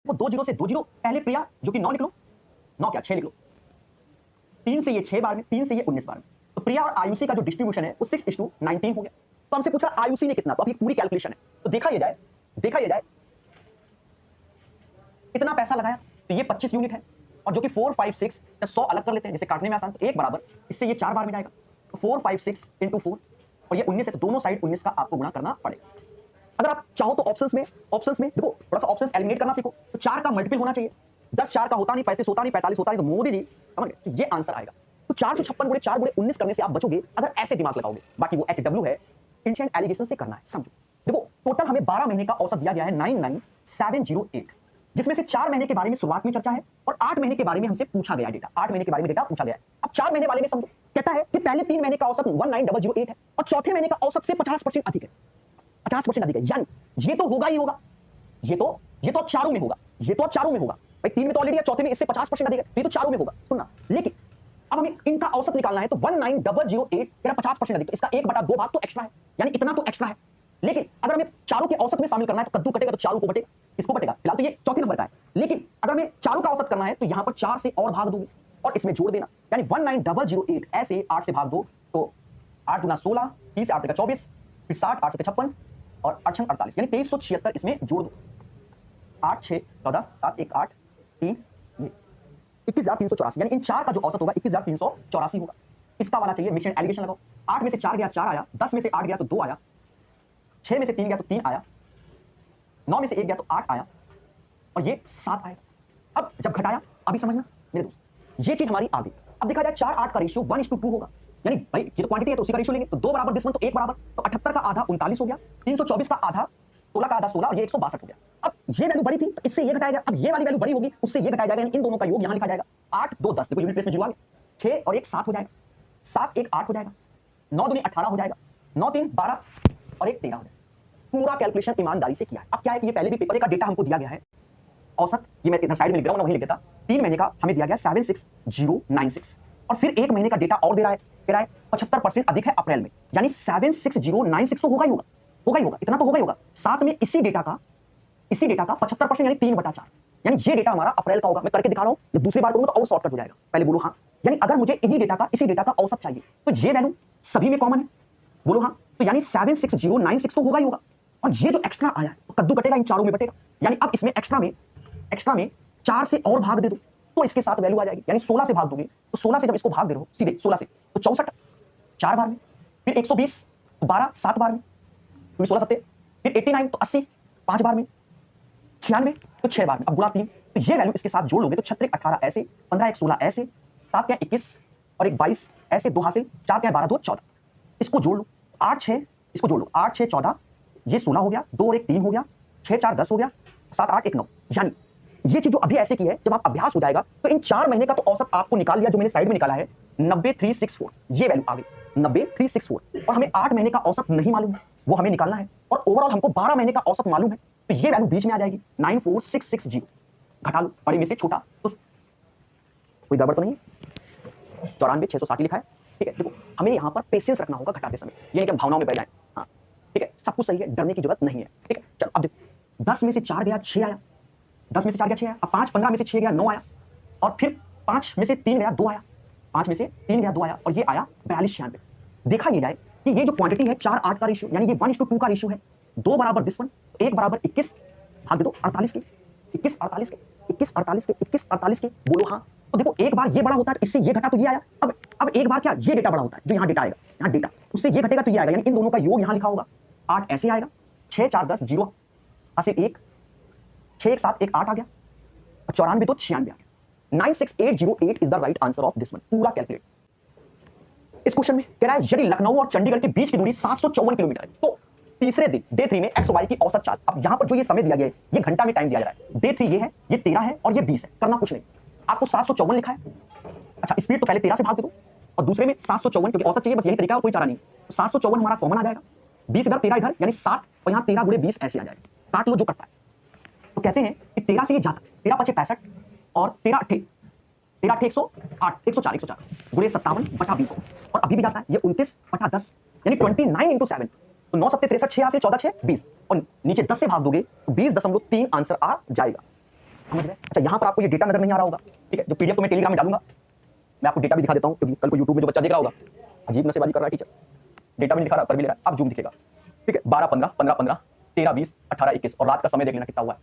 वो 2 जीरो से 2 जीरो, पहले प्रिया जो कि 9 लिख लो, 9 क्या 6 लिख लो, 3 से ये 6 बार में, 3 से ये 19 बार में, तो प्रिया और आयुषी का जो डिस्ट्रीब्यूशन है वो 6:19 हो गया। तो हमसे पूछा आयुषी ने कितना, तो अब ये पूरी कैलकुलेशन है, तो देखा ये जाए कितना पैसा लगाया, तो ये 25 यूनिट है, और जो कि 4 5 6 100 अलग कर लेते हैं, जैसे काटने में आसान, तो 1 बराबर इससे ये 4 बार में जाएगा, तो 4 5 6 इंटू 4 और ये 19 है, तो दोनों साइड 19 का आपको गुणा करना पड़ेगा। अगर आप चाहो तो ऑप्शंस में देखो थोड़ा सा ऑप्शंस एलिमिनेट करना सीखो, तो 4 का मल्टीपल होना चाहिए, 10 4 का होता नहीं, 35 होता नहीं, 45 होता नहीं, तो मोदी जी समझ गए, तो ये आंसर आएगा। तो 456 गुणे 4 गुणे 19 करने से आप बचोगे अगर ऐसे दिमाग लगाओगे, बाकी वो HW है, एंशिएंट एलिगेशन से करना है, समझो। देखो टोटल हमें 12 महीने का औसत दिया गया है 99708, जिसमें से 4 महीने के बारे में शुरुआत में चर्चा है और 8 महीने के बारे में हमसे पूछा गया डेटा, 8 महीने के बारे में डेटा पूछा गया है। अब 4 महीने वाले में समझो, कहता है कि पहले 3 महीने का औसत 19008 है और चौथे महीने का औसत से 50% अधिक है, 50% अधिक है, यानी ये तो होगा ही होगा, ये तो अब चारों में होगा, ये तो अब चारों में होगा भाई, 3 में तो ऑलरेडी है, चौथे में इससे 50% अधिक है, तो ये तो चारों में होगा, सुनना। लेकिन अब हमें इनका औसत निकालना है, तो 19008 तेरा 50% अधिक, तो इसका 1/2 भाग तो एक्स्ट्रा है, यानी इतना तो एक्स्ट्रा है। लेकिन अगर हमें चारों के औसत में शामिल करना है, तो कद्दू कटेगा तो चारों को बटेगा, इसको बटेगा, फिलहाल तो ये चौथे नंबर का है। लेकिन अगर हमें चारों का औसत करना है, तो यहां पर 4 से और भाग दोगे और इसमें जोड़ देना, यानी 19008 ऐसे 8 से भाग दो, तो 8 गुना 16, 30 8 का 24, फिर 60 8 से 56 और 8 48, यानी 2376 इसमें जोड़ दो, 8 6 14 7 1 8 3 ये 21384, यानी इन 4 का जो औसत होगा 21384 होगा। इसका वाला चाहिए, मिक्स एंड एलिगेशन लगाओ, 8 में से 4 गया 4 आया, 10 में से 8 गया तो 2 आया, 6 में से 3 गया तो 3 आया, 9 में से 1 गया तो 8 आया और ये 7 आएगा। अब जब घटाया, अभी समझना मेरे दोस्त, ये चीज हमारी आ गई। अब देखा जाए 4 8 का रेशियो 1:2 होगा, यानी भाई ये तो क्वांटिटी है तो उसी का रेशियो लेंगे, तो 2 बराबर दिस वन, तो 1 बराबर, तो 78 का आधा 39 हो गया, 324 का आधा 16 का आधा 16 और ये 162 हो गया। अब ये वैल्यू बड़ी थी तो इससे ये घटाया गया, अब ये वाली वैल्यू बड़ी होगी उससे ये घटाया जाएगा, यानी इन दोनों का योग यहां लिखा जाएगा, 8 2 10, देखो यूनिट प्लेस में जुड़वा 6 और 1 7 हो जाएगा, 7 1 8 हो जाएगा, 9 दूनी 18 हो जाएगा, 9 3 12 और 1 13 हो जाएगा। पूरा कैलकुलेशन ईमानदारी से किया है। अब क्या है कि ये पहले भी पेपर का डेटा हमको दिया गया है, औसत ये मैं इधर साइड में लिख रहा हूं ना, वहीं लिख देता, 3 महीने का हमें दिया गया 76096 और फिर 1 महीने का डेटा और दे रहा है 75% अधिक है अप्रैल में, यानी 76096 तो होगा ही होगा, इतना तो होगा ही होगा। साथ में इसी डेटा का 75% यानी 3/4, यानी ये डेटा हमारा अप्रैल का होगा। मैं करके दिखा रहा हूं, जब दूसरी बार करूंगा तो और शॉर्टकट हो जाएगा, पहले बोलो हाँ। यानी अगर मुझे इसी डेटा का औसत चाहिए, तो ये वैल्यू सभी में कॉमन है, बोलो हाँ, तो यानी 76096 तो होगा ही होगा। और ये जो एक्स्ट्रा आया है तो कद्दू कटेगा, इन चारों में बटेगा, यानी अब इसमें एक्स्ट्रा में 4 से और भाग दे दो तो इसके साथ वैल्यू आ जाएगी, यानी 16 से भाग दोगे तो 16 से जब इसको भाग दे रहे हो सीधे 16 से, तो 64 4 बार में, फिर 120 तो 12 7 बार में, क्योंकि 16 7, फिर 89 तो 80 5 बार में, 96 तो 6 बार में, अब गुणा 3, तो ये वैल्यू इसके साथ जोड़ लोगे तो 36 18 ऐसे, 15 1 16 ऐसे, 7 क्या 21 और 1 22 ऐसे, 2 हासिल, 4 क्या 12 2 14, इसको जोड़ लो, 8 6 इसको जोड़ लो, 8 6 14, ये 16 हो गया, 2 और 1 3 हो गया, 6 4 10 हो गया, 7 8 1 9, यानी ये चीज जो अभी ऐसे की है, जब आप अभ्यास हो जाएगा तो इन 4 महीने का तो औसत आपको निकाल लिया, जो मैंने साइड में निकाला है 90364, ये वैल्यू आ गई 90364, और हमें 8 महीने का औसत नहीं मालूम है, वो हमें निकालना है, और ओवरऑल हमको 12 महीने का औसत मालूम है, तो ये वैल्यू बीच में आ जाएगी 94660, घटा लो बड़े में से छोटा, तो कोई गड़बड़ तो नहीं है, 94 660 लिखा है, ठीक है। देखो हमें यहाँ पर पेशेंस रखना होगा घटाते समय, ये नहीं कि भावनाओं में बह जाए, हाँ ठीक है, सब कुछ सही है, डरने की जरूरत नहीं है, ठीक है। चलो अब देखो 10 में से 4 गया 6 आया, 10 में से 4 गया 6 आया, अब 5 15 में से 6 गया 9 आया, और फिर 5 में से 3 गया 2 आया, 5 में से 3 गया 2 आया, और ये आया 42 96। देखा ये जाए कि ये जो क्वांटिटी है 4 8 का रेशियो, यानी ये 1:2 का रेशियो है, 2 बराबर दिस वन, 1 बराबर 21 भाग दे दो 48 के, 21 48 के, 21 48 के, 21 48 के, बोलो हाँ। तो देखो एक बार ये बड़ा होता है तो इससे ये घटा तो ये आया, अब एक बार क्या ये डेटा बड़ा होता है, जो यहाँ डेटा आएगा, यहाँ डेटा उससे ये घटेगा तो ये आएगा, यानी इन दोनों का योग यहाँ लिखा होगा, 8 ऐसे आएगा, 6 4 10 0 ऐसे 1 6 1 7 1 8 आ गया, 94 तो 96 आ गया, 96808 is the right answer of this one. पूरा कैलकुलेट इस क्वेश्चन में कह रहा है यदि लखनऊ और चंडीगढ़ के बीच की दूरी 754 किलोमीटर है, तो तीसरे दिन डे 3 में एक्स वाई की औसत चाल, अब यहां पर जो ये समय दिया गया है ये घंटा में टाइम दिया जा रहा है, डे 3 ये है, ये 13 है और ये 20 है, करना कुछ नहीं, आपको 754 लिखा है, अच्छा स्पीड तो पहले 13 से भाग दे दो और दूसरे में 754, क्योंकि औसत चाहिए, बस यही तरीका है, कोई चारा नहीं, तो 754 हमारा कॉमन आ जाएगा, 20 इधर 13 इधर, यानी 7 और यहाँ 13 गुणे 20 ऐसे आ जाएगा, काट लो जो कटता है। तो कहते हैं कि 13 से ये जाता, 13 5 65 और 13 8 108 104 गुणे 57/20, और अभी भी जाता है ये 29/10, यानी 29 × 7, तो 9 7 63 6 से 14 6 20, और नीचे 10 से भाग दोगे तो 20.3 आंसर आ जाएगा। समझ रहे? अच्छा, यहाँ पर आपको ये डेटा नजर नहीं आ रहा होगा, ठीक है? जो पीडीएफ को मैं टेलीग्राम में डालूंगा, मैं आपको डेटा भी दिखा देता हूँ, क्योंकि कल को यूट्यूब में जो बच्चा देख रहा होगा अजीब नशेबाजी कर रहा है टीचर, डेटा भी नहीं दिखा रहा, कर भी ले रहा है, अब जूम दिखेगा, ठीक है? 12 15 15 15 13 20 18 21 और रात का समय देख लेना कितना हुआ है।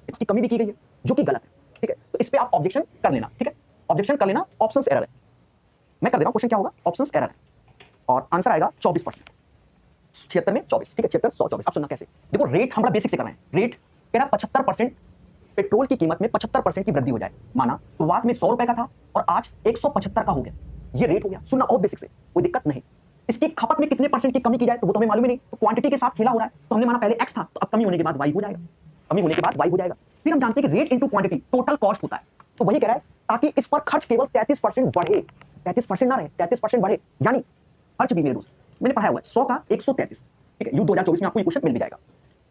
इसकी कमी भी की गई है, जो कि गलत है, ठीक है? तो इस पे आप ऑब्जेक्शन कर लेना, ठीक है? ऑब्जेक्शन कर लेना, ऑप्शंस एरर है। मैं कर दे रहा हूं, क्वेश्चन क्या होगा, ऑप्शंस एरर है और आंसर आएगा 24%, 76 में 24, ठीक है? 76 100 24। अब सुनना कैसे, देखो रेट हम बड़ा बेसिक से कर रहे हैं। रेट कह रहा 75% पेट्रोल की कीमत में 75% की वृद्धि हो जाए। माना शुरुआत में 100 रुपए का था और आज 175 का हो गया, ये रेट हो गया। सुनना और बेसिक से, कोई दिक्कत नहीं। इसकी खपत में कितने परसेंट की कमी की जाए तो वो तो हमें मालूम ही नहीं, तो क्वांटिटी के साथ खेला हो रहा है, तो हमने माना पहले एक्स था, तो अब कमी होने के बाद वाई हो जाएगा, कमी होने के बाद वाई हो जाएगा। फिर हम जानते हैं कि rate into quantity total cost होता है, तो वही कह रहा है ताकि इस पर खर्च केवल 33% बढ़े, 33% ना रहे, 33% बढ़े, यानी खर्च भी मेरे दोस्त मैंने पढ़ाया हुआ है 100 का 133, ठीक है? यू 2024 में आपको ये क्वेश्चन मिल भी जाएगा,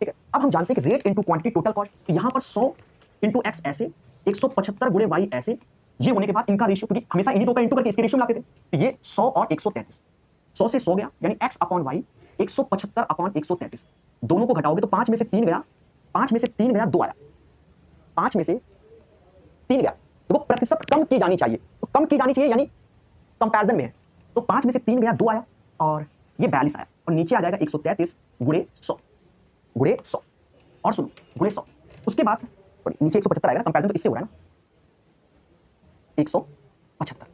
ठीक है? अब हम जानते हैं कि rate into quantity total cost, तो यहाँ पर 100 इंटू एक्स ऐसे, 175 गुणे वाई ऐसे, ये होने के बाद इनका रेशियो, क्योंकि हमेशा इन्हीं दो का इंटू करके इसके रेशियो लाते थे, तो ये 100 और 133, 100 से 100 गया, यानी x अपॉन वाई 175 अपॉन 133, दोनों को घटाओगे तो 5 में से 3 गया, 5 में से 3 गया 2 आया, 5 में से 3 गया, देखो प्रतिशत कम की जानी चाहिए, तो कम की जानी चाहिए यानी कंपैरिजन में है, तो 5 में से 3 गया 2 आया और ये 42 आया, और नीचे आ जाएगा 133 गुणे 100, गुणे 100, और सुनो गुणे 100, उसके बाद नीचे 175 आएगा, कंपैरिजन तो इससे हो रहा है ना, 175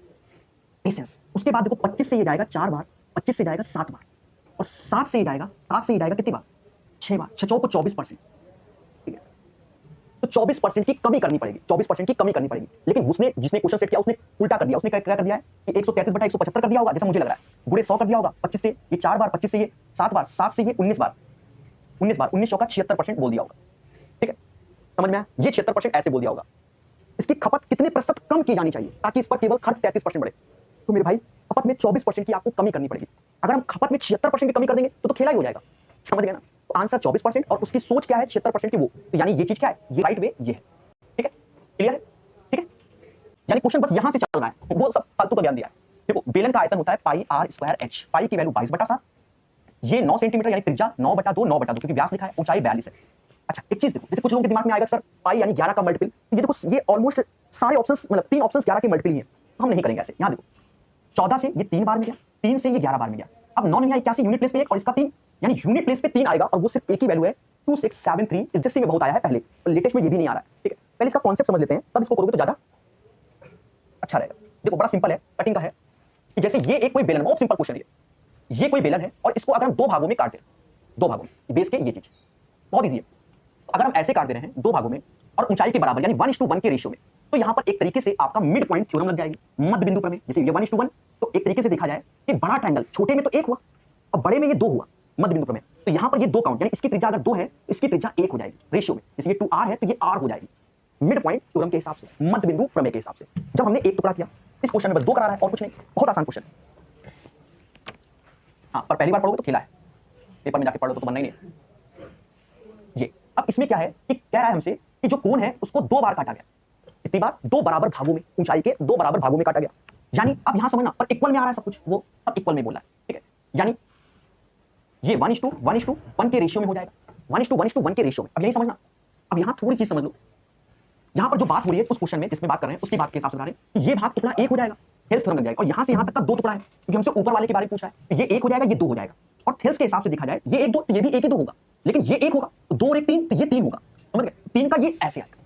पेशेंस। उसके बाद देखो 25 से ये जाएगा 4 बार, 25 से जाएगा 7 बार, और 7 से ये जाएगा, 7 से ये जाएगा कितनी बार, 6 बार, 6 को 24%, ठीक है? तो 24% की कमी करनी पड़ेगी, 24% की कमी करनी पड़ेगी। लेकिन उसने जिसने क्वेश्चन सेट किया उसने उल्टा कर दिया, उसने क्या कर दिया है कि 133 बटा 175 कर दिया होगा, जैसा मुझे लग रहा है, गुणे 100 कर दिया होगा, 25 से ये 4 बार, 25 से ये 7 बार, 7 से ये 19 बार, 19 चौका 76% बोल दिया होगा, ठीक है? समझ में आया? ये 76% ऐसे बोल दिया होगा। इसकी खपत कितने प्रतिशत कम की जानी चाहिए ताकि इस पर केवल खर्च 33% बढ़े, तो मेरे भाई खपत में 24% की आपको कमी करनी पड़ेगी। अगर हम खपत में 76% की कमी कर देंगे तो खेला ही हो जाएगा, समझ गए ना? तो आंसर 24% और उसकी सोच क्या है 76% की वो, तो यानी ये चीज क्या है, ये राइट वे ये है, ठीक है? क्लियर है? ठीक है? यानी क्वेश्चन बस यहां से चल रहा है, वो सब फालतू का ज्ञान दिया है। देखो बेलन का आयतन होता है पाई आर स्क्वायर एच, पाई की वैल्यू 22/7, ये 9 सेंटीमीटर यानी त्रिज्या 9/2 9/2, क्योंकि व्यास लिखा है, ऊंचाई 42 है। अच्छा एक चीज देखो, जैसे कुछ लोगों के दिमाग में आएगा सर पाई यानी 11 का मल्टीपल, ये देखो ये ऑलमोस्ट सारे ऑप्शंस मतलब 3 ऑप्शंस 11 के मल्टीपल ही हैं, तो हम नहीं करेंगे ऐसे। यहां देखो 14 से ये 3 बार में गया, 3 से ये 11 बार में गया, अब 9 में 81 यूनिट प्लेस पे 1 और इसका 3, यानी यूनिट प्लेस पे 3 आएगा और वो सिर्फ एक ही वैल्यू है 2673, इससे में बहुत आया है पहले, और लेटेस्ट में ये भी नहीं आ रहा है, ठीक है? पहले इसका कॉन्सेप्ट समझ लेते हैं, तब इसको करोगे तो ज्यादा अच्छा रहेगा। देखो बड़ा सिंपल है, कटिंग का है कि जैसे ये एक कोई बेलन, बहुत सिंपल क्वेश्चन है, ये कोई बेलन है और इसको अगर हम 2 भागों में काट दें, 2 भागों में बेस के, ये चीज बहुत इजी है, तो अगर हम ऐसे काट दे रहे हैं 2 भागों में और ऊंचाई के बराबर यानी 1:1 के रेशियो में, तो यहां पर एक तरीके से आपका मिड पॉइंट थ्योरम लग जाएगी, मध्य बिंदु प्रमेय। जैसे ये 1:1, तो एक तरीके से देखा जाए कि बड़ा ट्रायंगल छोटे में तो 1 हुआ और बड़े में ये 2 हुआ, मध्य बिंदु प्रमेय। तो यहां पर ये 2 काउंट यानी इसकी त्रिज्या अगर 2 है तो इसकी त्रिज्या 1 हो जाएगी रेशियो में, जैसे ये 2r है तो ये r हो जाएगी मिड पॉइंट थ्योरम के हिसाब से, मध्य बिंदु प्रमेय के हिसाब से। जब हमने एक टुकड़ा किया, इस क्वेश्चन में बस 2 करा रहा है और कुछ नहीं, बहुत आसान क्वेश्चन। हाँ पर पहली बार पढ़ोगे तो खेला है, पेपर में जाके पढ़ लो तो बनना ही नहीं। ये अब इसमें क्या है कि कह रहा है हमसे कि जो कोण है उसको 2 बार काटा गया, कितनी बार, 2 बराबर भागों में, ऊंचाई के 2 बराबर भागों में काटा गया। यानी अब यहां समझना, पर इक्वल में आ रहा है सब कुछ, वो अब इक्वल में बोला है, ठीक है? यानी ये 1:1 के रेशियो में हो जाएगा, 1:1 के रेशियो में। अब यही समझना, अब यहां थोड़ी चीज समझ लो, यहां पर जो बात हो रही है उस क्वेश्चन में जिसमें बात कर रहे हैं उसकी बात के हिसाब से बता रहे हैं, ये भाग टुकड़ा 1 हो जाएगा, हेल्थ थ्योरम लग जाएगा, और यहां से यहां तक का 2 टुकड़ा है क्योंकि हमसे ऊपर वाले के बारे में पूछा है, तो ये 1 हो जाएगा, ये 2 हो जाएगा। और थेल्स के हिसाब से देखा जाए ये 1 2 तो ये भी 1 ही 2 होगा, लेकिन ये 1 होगा तो 2 और 1 3 तो ये 3 होगा, समझ गए? 3 का ये ऐसे आएगा,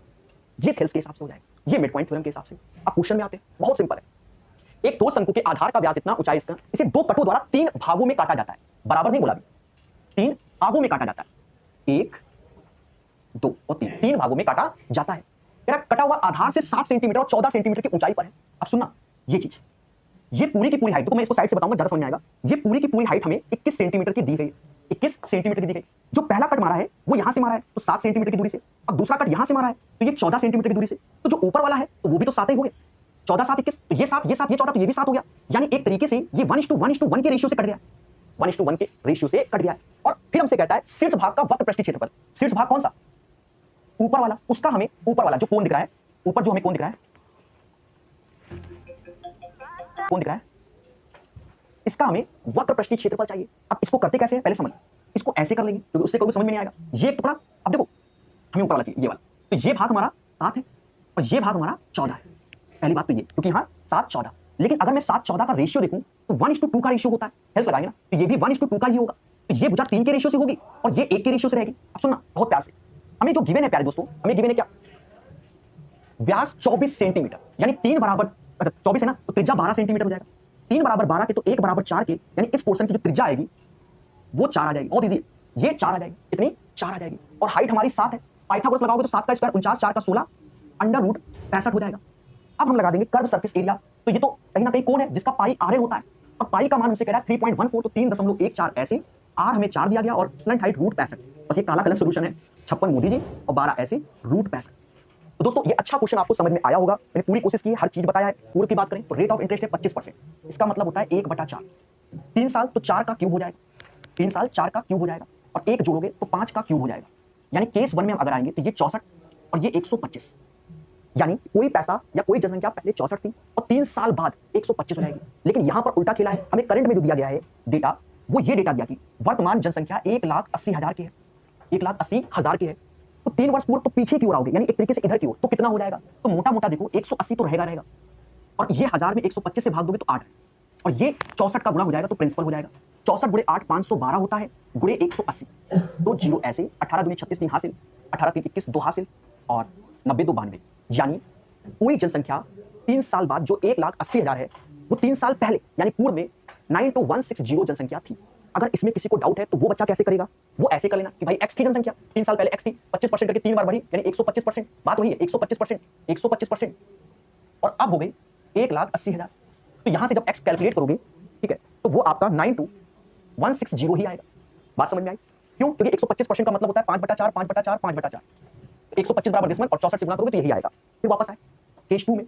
ये थेल्स के हिसाब से हो जाएगा, ये मिड पॉइंट थ्योरम के हिसाब से। अब क्वेश्चन में आते हैं, बहुत सिंपल है, एक ठोस शंकु के आधार का व्यास इतना, ऊंचाई इसका, इसे 2 पटों द्वारा 3 भागों में काटा जाता है, बराबर नहीं बोला, 3 भागों में काटा जाता है, 1 2 और 3 भागों में काटा जाता है। तेरा कटा हुआ आधार से 7 सेंटीमीटर और 14 सेंटीमीटर की ऊंचाई पर है। अब सुनना ये चीज, ये पूरी की पूरी हाइट, तो मैं इसको साइड से बताऊंगा ज्यादा समझ में आएगा। ये पूरी की पूरी हाइट हमें 21 सेंटीमीटर की दी गई, 21 सेंटीमीटर की दी गई। जो पहला कट मारा है वो यहां से मारा है तो 7 सेंटीमीटर की दूरी से, अब दूसरा कट यहां से मारा है तो ये 14 सेंटीमीटर की दूरी से, तो जो ऊपर वाला है तो वो भी तो 7 ही हो गया, 14 7 21, तो ये 7 ये 7 ये 14 तो ये भी 7 हो गया। यानी एक तरीके से ये 1:1 के रेशियो से कट गया, 1:1 के रेशियो से कट गया। और फिर हमसे कहता है शीर्ष भाग का वक्र पृष्ठीय क्षेत्रफल, शीर्ष भाग कौन सा, ऊपर वाला, उसका हमें ऊपर वाला जो कोण दिख रहा है, ऊपर जो हमें कोण दिख रहा है, कोण दिख रहा है, इसका हमें वक्र पृष्ठीय क्षेत्रफल चाहिए। अब इसको करते कैसे हैं पहले समझ, इसको ऐसे कर लेंगे क्योंकि उससे कोई समझ में नहीं आएगा। ये टुकड़ा, अब देखो हमें ऊपर वाला चाहिए, ये वाला, तो ये भाग हमारा 7 है और ये भाग हमारा 14 है। पहली बात तो ये, क्योंकि यहाँ 7 14, लेकिन अगर मैं 7 14 का रेशियो देखूं तो 1:2 का रेशियो होता है। हेल्स लगाएंगे ना, तो ये भी 1:2 का ही होगा। तो ये भुजा 3 के रेशियो से होगी और ये 1 के रेशियो से रहेगी। अब सुनना बहुत प्यार से, हमें जो गिवन है प्यारे दोस्तों, हमें गिवन है क्या, व्यास 24 सेंटीमीटर, यानी 3 बराबर 24 है ना, तो त्रिज्या 12 सेंटीमीटर हो जाएगा। 3 बराबर 12 के तो 1 बराबर 4 के, यानी इस पोर्शन की जो त्रिज्या आएगी वो 4 आ जाएगी। बहुत इजी, ये 4 आ जाएगी। कितनी? 4 आ जाएगी। और हाइट हमारी 7 है, पाइथागोरस लगाओगे तो 7 का स्क्वायर 49, 4 का 16, √65 हो जाएगा। अब हम लगा देंगे कर्व सरफेस एरिया, तो ये तो कहीं ना कहीं कौन है जिसका पाई आर होता है, और पाई का मान हमसे कह रहा है 3.14, तो 3.14 ऐसे, आर हमें 4 दिया गया और स्टूडेंट हाइट √65। बस ये काला कलर सोल्यूशन है, 56 मोदी जी और 12 ऐसे √65। तो दोस्तों ये अच्छा क्वेश्चन आपको समझ में आया होगा, मैंने पूरी कोशिश की है, हर चीज बताया है। पूर्व की बात करें तो रेट ऑफ इंटरेस्ट है 25%, इसका मतलब होता है 1/4। 3 साल तो 4 का क्यूब हो जाएगा, 3 साल 4 का क्यूब हो जाएगा, और 1 जोड़ोगे तो 5 का क्यूब हो जाएगा। यानी केस 1 में हम अगर आएंगे तो ये 64 और ये 125, यानी कोई पैसा या कोई जनसंख्या पहले 64 थी और 3 साल बाद 125 हो जाएगी। लेकिन यहां पर उल्टा खेला है, हमें करंट में जो दिया गया है डेटा, वो ये डेटा दिया कि वर्तमान जनसंख्या 1,80,000 की है, 1,80,000 की है। तो 3 वर्ष पूर्व तो पीछे की ओर आओगे, यानी एक तरीके से इधर की ओर, तो कितना हो जाएगा, तो मोटा मोटा देखो 180 तो रहेगा, और ये 1000 में 125 से भाग दोगे तो 8 है, और ये 64 का गुणा हो जाएगा तो प्रिंसिपल हो जाएगा। 64 गुणे 8 512 होता है, गुणे 180, तो 0 ऐसे, 18 दूनी 36 3 हासिल, 18 3 21 2 हासिल, और 90 2 92। यानी कोई जनसंख्या 3 साल बाद जो 1,80,000 है, वो 3 साल पहले यानी पूर्व में 92160 जनसंख्या थी। अगर इसमें किसी को डाउट है तो वो बच्चा कैसे करेगा, वो ऐसे कर लेना कि भाई x थी जनसंख्या, 3 साल पहले x थी, 25% करके 3 बार बढ़ी, यानी 125%। बात वही है, 125%, 125%, और अब हो गई 1,80,000। तो यहां से जब x कैलकुलेट करोगे, ठीक है, तो वो आपका 92160 ही आएगा। बात समझ में आई? क्यों? क्योंकि 125% का मतलब होता है 5/4, 5/4, 5/4। 125 बराबर डिसमल और 64 से गुणा करोगे तो यही आएगा। फिर वापस आए केस 2 में।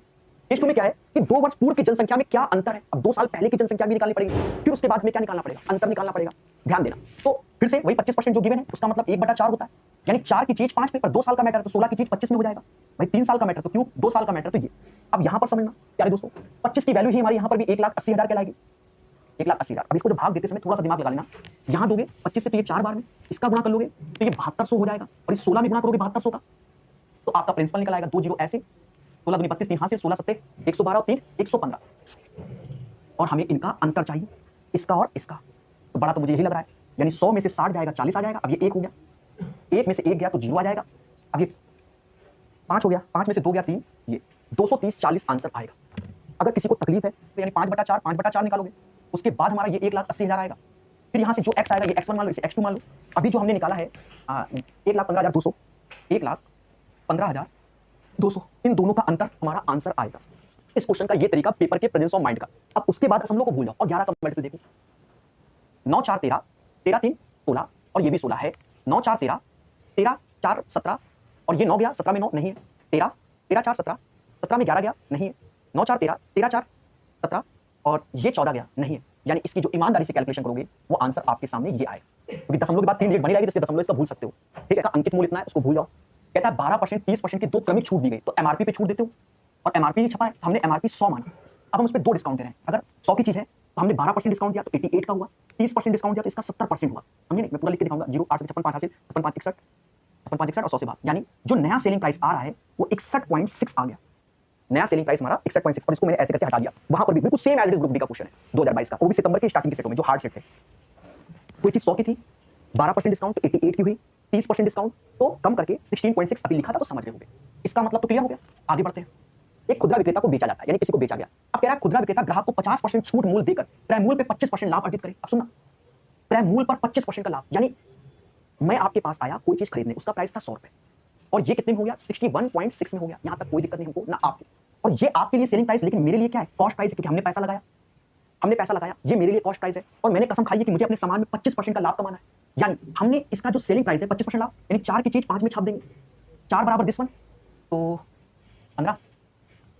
केस 2 में क्या है कि 2 वर्ष पूर्व की जनसंख्या में क्या अंतर है। अब 2 साल पहले की जनसंख्या भी निकालनी पड़ेगी, फिर उसके बाद में क्या निकालना पड़ेगा, अंतर निकालना पड़ेगा। ध्यान देना, तो फिर से वही 25% जो गिवन है उसका मतलब 1/4 होता है, यानी 4 की चीज 5 में, पर 2 साल का मैटर है तो 16 की चीज 25 में हो जाएगा। भाई 3 साल का मैटर तो क्यों, 2 साल का मैटर तो ये। अब यहां पर समझना प्यारे दोस्तों, 25 की वैल्यू ही हमारी यहां पर भी 1,80,000 कहलाएगी, 1,80,000। अब इसको जब भाग देते समय थोड़ा सा दिमाग लगा लेना, यहां दोगे 25 से तो ये 4 बार में, इसका गुणा कर लोगे तो ये 7200 हो जाएगा, और इस 16 में गुणा करोगे 7200 का, तो आपका प्रिंसिपल निकल आएगा 2 0 ऐसे, 16 दूनी 32 3 हासिल, 16 सत्ते 112 और 3 115। और हमें इनका अंतर चाहिए, इसका और इसका, तो बड़ा तो मुझे यही लग रहा है, यानी 100 में से 60 जाएगा 40 आ जाएगा। अब ये 1 हो गया, 1 में से 1 गया तो 0 आ जाएगा। अब ये 5 हो गया, 5 में से 2 गया 3, ये 230 40 आंसर आएगा। अगर किसी को तकलीफ है तो यानी 5/4 निकालोगे, उसके बाद हमारा ये 1,80,000 आएगा। फिर यहाँ से जो x आएगा ये x1 मान लो, इसे x2 मान लो। अभी जो हमने निकाला है 1,15,200, 1,15,200, इन दोनों का अंतर हमारा आंसर आएगा। इस क्वेश्चन का ये तरीका पेपर के प्रेजेंस ऑफ माइंड का। अब उसके बाद हम लोग को भूल जाओ और 11 का मल्टीपल देखो, 9 4 13, 13 3 16, और ये भी 16 है। 9 4 13, 13 4 17, और ये 9 गया, 17 में 9 नहीं है, 13 13 4 17, 17 में 11 गया नहीं है, 9 4 13, 13 4 17, और ये 14 गया नहीं है। यानी इसकी जो ईमानदारी से कैलकुलेशन करोगे वो आंसर आपके सामने ये आएगा, क्योंकि दशमलव के बाद 3 डिजिट बनी रहेगी, तो दशमलव इसका भूल सकते हो। ठीक है, अंकित मूल्य इतना है, उसको भूल जाओ। कहता है 12%, 30% की 2 क्रमिक छूट दी गई, तो एमआरपी पे छूट देते हो, और एमआरपी ही छपा है, हमने एमआरपी 100 माना। अब हम उस पर 2 डिस्काउंट दे रहे हैं। अगर 100 की चीज है तो हमने 12% डिस्काउंट दिया तो 88 का हुआ, 30% डिस्काउंट दिया तो इसका 70% हुआ। समझे नहीं? मैं पूरा लिख के दिखाऊंगा, 0 8 से 56 5 हासिल, 56 5 61, 56 5 61 और 100 से भाग, यानी जो नया सेलिंग प्राइस आ रहा है वो 61.6 आ गया। नया सेलिंग प्राइस हमारा 61.6, और इसको मैंने ऐसे करके हटा दिया। वहां पर भी बिल्कुल same as it is group D का क्वेश्चन है 2022 का, वो भी सितंबर के स्टार्टिंग के सेटों में जो हार्ड सेट थे। कोई चीज 100 की थी, 12% डिस्काउंट तो 88 की हुई, 30% डिस्काउंट तो कम करके 16.6 अभी लिखा था, तो समझ रहे होंगे। इसका मतलब तो क्लियर हो गया। आगे बढ़ते हैं। एक खुदरा विक्रेता को बेचा जाता है, यानी किसी को बेचा गया। अब कह रहा है खुदरा विक्रेता ग्राहक को 50% छूट मूल्य देकर क्रय मूल्य पे 25% लाभ अर्जित करे। अब सुनना, क्रय मूल्य पर 25% का लाभ, यानी मैं आपके पास आया कोई चीज खरीदने, उसका प्राइस था 100 रुपए, और ये कितने में हो गया, 61.6 में हो गया। यहां तक कोई दिक्कत नहीं हमको ना आपको, और ये आपके लिए सेलिंग प्राइस, लेकिन मेरे लिए क्या है, कॉस्ट प्राइस है, क्योंकि हमने पैसा लगाया, ये मेरे लिए कॉस्ट प्राइस है, और मैंने कसम खाई है कि मुझे अपने सामान में 25% का लाभ कमाना है। यानी हमने इसका जो सेलिंग प्राइस है 25% लाभ, यानी 4 की चीज 5 में छाप देंगे, 4 बराबर दिस वन, तो 15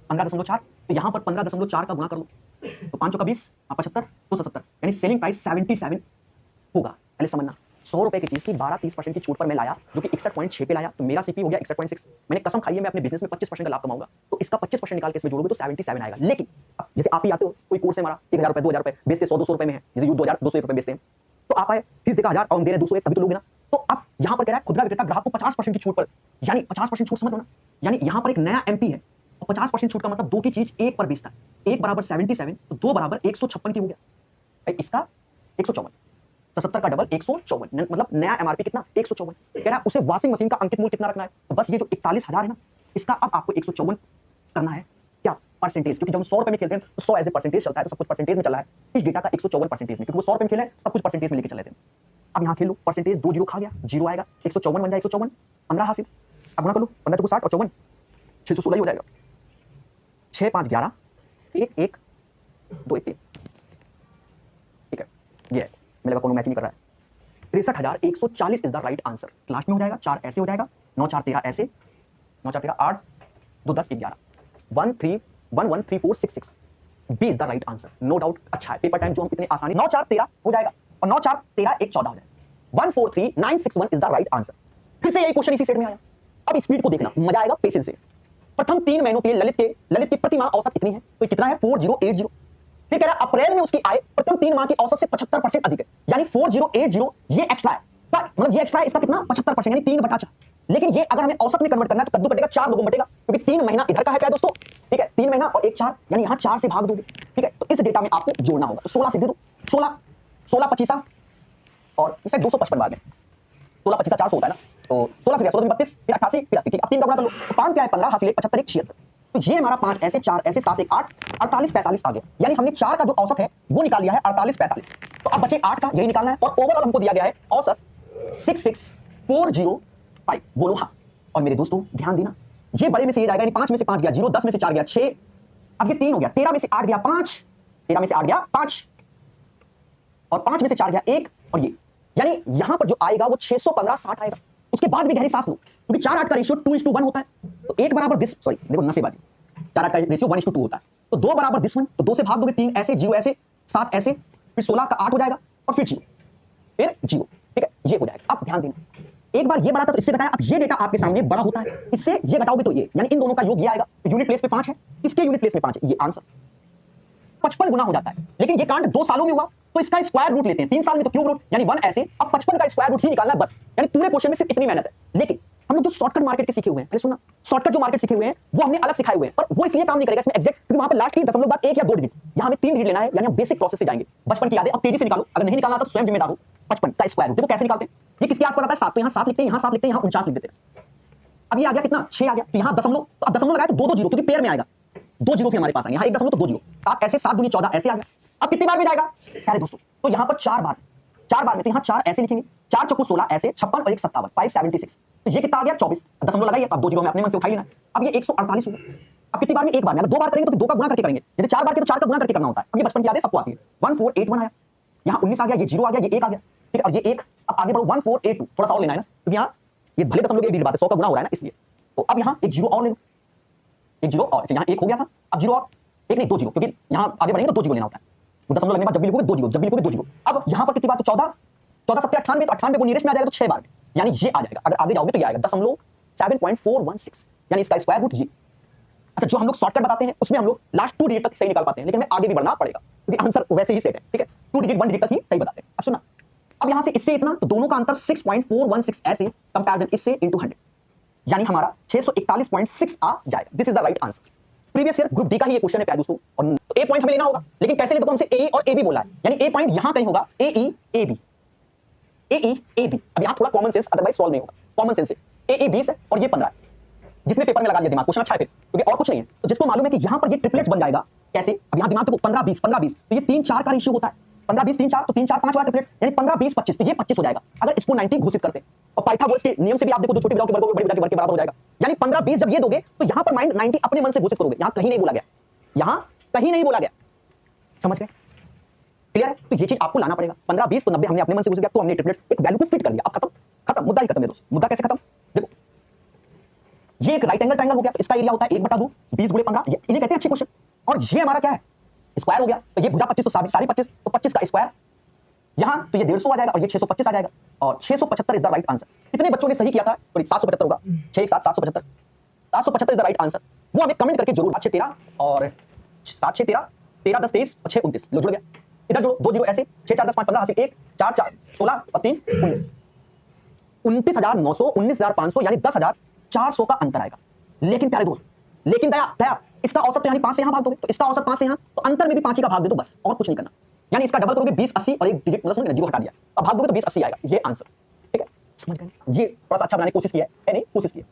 15.4, तो यहां पर 15.4 का गुणा कर लो, तो 5 का 20, 75 270, यानी सेलिंग प्राइस 77 होगा। पहले समझना, 100 रुपए की चीज की 12-30% की छूट पर मैं लाया, जो कि 61.6 पे लाया, तो मेरा सीपी हो गया 61.6। मैंने कसम खाई है मैं अपने बिजनेस में 25% का लाभ कमाऊंगा, तो इसका 25% निकाल के इसमें जोड़ोगे तो 77 आएगा। लेकिन अब जैसे आप ही आते हो, कोई कोर्स है हमारा 1000 रुपए 2000 रुपए बेचते, 100-200 रुपए में है, जैसे 2000-200 रुपए बेचते हैं, तो आप आए फीस देखा 1000 और हम दे रहे 201, तभी तो लोगे ना। तो अब यहां पर कह रहा है खुदरा विक्रेता ग्राहक को 50% की छूट पर, यानी 50% छूट समझ लो ना, यानी यहां पर एक नया एमपी है और 50% छूट का मतलब दो की चीज एक पर बेचता है। एक बराबर 77 तो दो बराबर 156 की हो गया भाई, इसका 154, 77 का डबल 154, मतलब नया एमआरपी कितना 154। कह रहा है उसे वॉशिंग मशीन का अंकित मूल्य कितना रखना है, तो बस ये जो 41,000 है ना, इसका अब आपको 154 करना है क्या परसेंटेज, क्योंकि जब हम 100 रुपए में खेलते हैं तो 100 एज ए परसेंटेज चलता है, तो सब कुछ परसेंटेज में चला है। इस डेटा का 154 परसेंटेज में, क्योंकि वो 100 रुपए में खेले सब कुछ परसेंटेज में लेके चले थे। अब यहाँ खेल लो, परसेंटेज 2 जीरो खा गया, जीरो आएगा, 154 बन जाए 154, 15 हासिल। अब गुणा कर लो, 15 को 60 और 54 616 ही हो जाएगा। 6 5 11 1 1 2 1 3, ठीक है, ये है, मेरे लगा कोनो मैच नहीं कर रहा है। 63,140 is the right answer. Last में हो जाएगा 4 ऐसे हो जाएगा, 9 4 13 ऐसे, 9 4 13 8 2 10 11 1 3 1 1 3 4 6 6 B is the right answer, no doubt. अच्छा है पेपर टाइम जो हम इतने आसानी, 9 4 13 हो जाएगा और 9 4 13 1 14 हो जाएगा, 143961 इज द राइट आंसर। फिर से यही क्वेश्चन इसी सेट में आया। अब स्पीड को देखना, मजा आएगा पेशेंस से। प्रथम 3 महीनों के लिए ललित की प्रति माह औसत कितनी है, तो कितना है 4080। फिर कह रहा है अप्रैल में उसकी आय प्रथम 3 माह की औसत से 75% अधिक है, यानी 4080 ये एक्स्ट्रा है, पर मतलब ये एक्स्ट्रा है, इसका कितना 75%, यानी 3/4। लेकिन ये अगर हमें औसत में कन्वर्ट करना है तो कद्दू कटेगा 4 लोगों बटेगा, क्योंकि 3 महीना इधर का है क्या दोस्तों, ठीक है, 3 महीना और 1 4, यानी यहां 4 से भाग दोगे, ठीक है। तो इस डेटा में आपको जोड़ना होगा, तो 16 से दे दो, 16 16 25 और इसे 255 बार में 16 25 400 होता है ना, तो 16 से गया 16 32 फिर 88 फिर 80, अब 3 का गुणा कर लो, तो 5 क्या है 15 हासिल 75 1 76। तो ये हमारा 5 ऐसे 4 ऐसे 7 1 8 48 45 आ गया, यानी हमने 4 का जो औसत है वो निकाल लिया है 48 45। तो अब बचे 8 का, यही निकालना है, और ओवरऑल हमको दिया गया है औसत 66405। बोलो हाँ। और मेरे दोस्तों ध्यान देना, ये बड़े में से ये जाएगा, यानी 5 में से 5 गया 0, 10 में से 4 गया 6, अब ये 3 हो गया, 13 में से 8 गया 5, 13 में से 8 गया 5 और 5 में से 4 गया 1, और ये यानी यहां पर जो आएगा वो 615 60 आएगा। उसके बाद भी गहरी सांस लो, क्योंकि 4 8 का रेशियो 2:1 होता है, तो 1 बराबर दिस, सॉरी देखो नसेबाजी, 4 8 का रेशियो 1:2 होता है, तो 2 बराबर दिस 1, तो 2 से भाग दोगे 3 ऐसे 0 ऐसे 7 ऐसे, फिर 16 का 8 हो जाएगा और फिर 0 फिर 0, ठीक है, ये हो जाएगा। अब ध्यान देना, एक बार ये बड़ा था तो इससे घटाया, अब ये डेटा आपके सामने बड़ा होता है, इससे ये घटाओगे तो ये, यानी इन दोनों का योग ये आएगा, तो यूनिट प्लेस पे 5 है, इसके यूनिट प्लेस पे 5 है, ये आंसर 55 गुना हो जाता है। लेकिन ये कांड 2 सालों में हुआ तो इसका स्क्वायर रूट लेते हैं, 3 साल में तो क्यूब रूट, यानी 1 ऐसे, अब 55 का स्क्वायर रूट ही निकालना है बस, यानी पूरे क्वेश्चन में सिर्फ इतनी मेहनत है। लेकिन हम लोग जो शॉर्टकट मार्केट के सीखे हुए हैं, पहले सुनना, शॉर्टकट जो मार्केट सीखे हुए हैं वो हमने अलग सिखाए हुए हैं, पर वो इसलिए काम नहीं करेगा इसमें एग्जैक्ट, क्योंकि वहां पे लास्ट की दशमलव बाद 1 या 2 डिजिट, यहां हमें 3 डिजिट लेना है, यानी हम बेसिक प्रोसेस से जाएंगे, बचपन की यादें अब तेजी से निकालो, अगर नहीं निकालना तो स्वयं जिम्मेदार हो। 55 का स्क्वायर रूट देखो कैसे निकालते हैं, ये किसके आसपास आता है 7, तो यहां 7 लिखते हैं, यहां 7 लिखते हैं, यहां 49 लिख देते हैं। अब ये आ गया कितना 6 आ गया, तो यहां दशमलव, तो अब दशमलव लगाया तो 2 2 जीरो, क्योंकि पेयर में आएगा 2 जीरो फिर हमारे पास है, यहां 1 दशमलव तो 2 जीरो, 7 ऐसे 7 दूनी 14 ऐसे आ गया। अब कितनी बार भी जाएगा अरे दोस्तों, तो यहां पर 4 बार, 4 बार में तो यहां 4 ऐसे लिखेंगे, 4 चौको 16 ऐसे 56 और 1 57 576, तो ये कितना आ गया 24, दशमलव लगाइए, अब 2 जीरो में अपने मन से उठा लेना। अब ये 148 होगा। अब कितनी बार में, एक बार में, अगर 2 बार करेंगे तो 2 का गुणा करके करेंगे, जैसे 4 बार के तो 4 का गुणा करके करना होता है। अब ये बचपन की यादें सबको आती है। 1481 आया, यहां 19 आ गया, ये 0 आ गया, ये 1 आ गया, ठीक है, और ये 1, अब आगे बढ़ो 1482, थोड़ा सा और लेना है ना, क्योंकि यहां ये भले दशमलव के डिजिट बात है, 100 का गुणा हो रहा है ना इसलिए, तो अब यहां एक 0 और ले लो, एक 0 और, यहां 1 हो गया था, अब 0 और, एक नहीं 2 0, क्योंकि यहां आगे बढ़ेंगे तो 2 0 लेना होता है, वो दशमलव लगने के बाद जब भी लिखोगे 2 जीरो, जब भी लिखोगे 2 जीरो। अब यहां पर कितनी बार, तो 14 14 7 98, तो 98 को नियरेस्ट में आ जाएगा तो 6 बार, यानी ये आ जाएगा, अगर आगे जाओगे तो ये आएगा दशमलव 7.416, यानी इसका स्क्वायर रूट ये। अच्छा, जो हम लोग शॉर्टकट बताते हैं उसमें हम लोग लास्ट 2 डिजिट तक सही निकाल पाते हैं, लेकिन हमें आगे भी बढ़ना पड़ेगा, क्योंकि आंसर वैसे ही सेट है, ठीक है, 2 डिजिट 1 डिजिट तक ही सही बताते हैं। अब सुनना, अब यहां से इससे इतना, तो दोनों का अंतर 6.416 ऐसे, कंपैरिजन इससे इनटू 100, यानी हमारा 641.6 आ जाएगा। This is the right answer. Previous year group D का ही ये क्वेश्चन है प्यारे दोस्तों, और ए पॉइंट हमें लेना होगा, लेकिन कैसे लेते, तो हमसे ए और ए बी बोला है, यानी ए पॉइंट यहां कहीं होगा, ए ई A B, A E A B. अब यहां थोड़ा कॉमन सेंस, अदरवाइज सॉल्व नहीं होगा, कॉमन सेंस से ए ई 20 है और ये 15 है, जिसने पेपर में लगा लिया दिमाग, क्वेश्चन अच्छा है फिर, क्योंकि और कुछ नहीं है, तो जिसको मालूम है कि यहां पर ये ट्रिपलेट्स बन जाएगा कैसे, अब यहां दिमाग देखो 15 20 15 20, तो ये 3 4 का रेशियो होता है, 15 20 3 4, तो 3 4 5 वाला ट्रिपलेट्स, यानी 15 20 25, तो ये 25 हो जाएगा अगर इसको 90 घोषित करते हैं। और पाइथागोरस के नियम से भी आप देखो, दो छोटे बिंदुओं के वर्गों को बड़ी बिंदु के वर्ग के बराबर हो जाएगा, यानी 15 20 जब ये दोगे तो यहां पर माइंड 90 अपने मन से घोषित करोगे, यहां कहीं नहीं बोला गया, यहां कहीं नहीं बोला गया, समझ गए, क्लियर है। तो ये चीज आपको लाना पड़ेगा, 15 20 तो 90 हमने अपने मन से घुस गया, तो हमने ट्रिपलेट्स एक वैल्यू को फिट कर लिया, अब खत्म, खत्म, मुद्दा ही खत्म है दोस्त। मुद्दा कैसे खत्म, देखो ये एक राइट एंगल ट्रायंगल हो गया, तो इसका एरिया होता है 1/2 20 × 15, इन्हें कहते हैं अच्छे क्वेश्चन। और ये हमारा क्या है, स्क्वायर हो गया, तो ये भुजा 25 तो साढ़े 25, तो 25 का स्क्वायर यहां, तो ये 150 आ जाएगा और ये 625 आ जाएगा, और 675 इज द राइट आंसर। कितने बच्चों ने सही किया था, तो 775 होगा, 6 1 7 775, 775 इज द राइट आंसर। वो हमें कमेंट करके जरूर, 7 6 13 और 7 6 13 13 10 23 और 6 29, लो जुड़ गया, इधर जोड़ो 2 जीरो ऐसे, 6 4 10 5 15 हासिल 1 4 4 16 और 3 19, 29,900, 19,500 यानी 10,400 का अंतर आएगा। लेकिन प्यारे दोस्त, लेकिन दया दया इसका औसत तो यानी 5 से यहां भाग दोगे, तो इसका औसत 5 से यहां, तो अंतर में भी 5 ही का भाग दे दो बस, और कुछ नहीं करना। यानी इसका डबल करोगे 20 80 और एक डिजिट मतलब जीरो हटा दिया, अब भाग दोगे तो 20 80 आएगा, ये आंसर। ठीक है, समझ गए? ये थोड़ा सा अच्छा बनाने की कोशिश की है नहीं, कोशिश की है।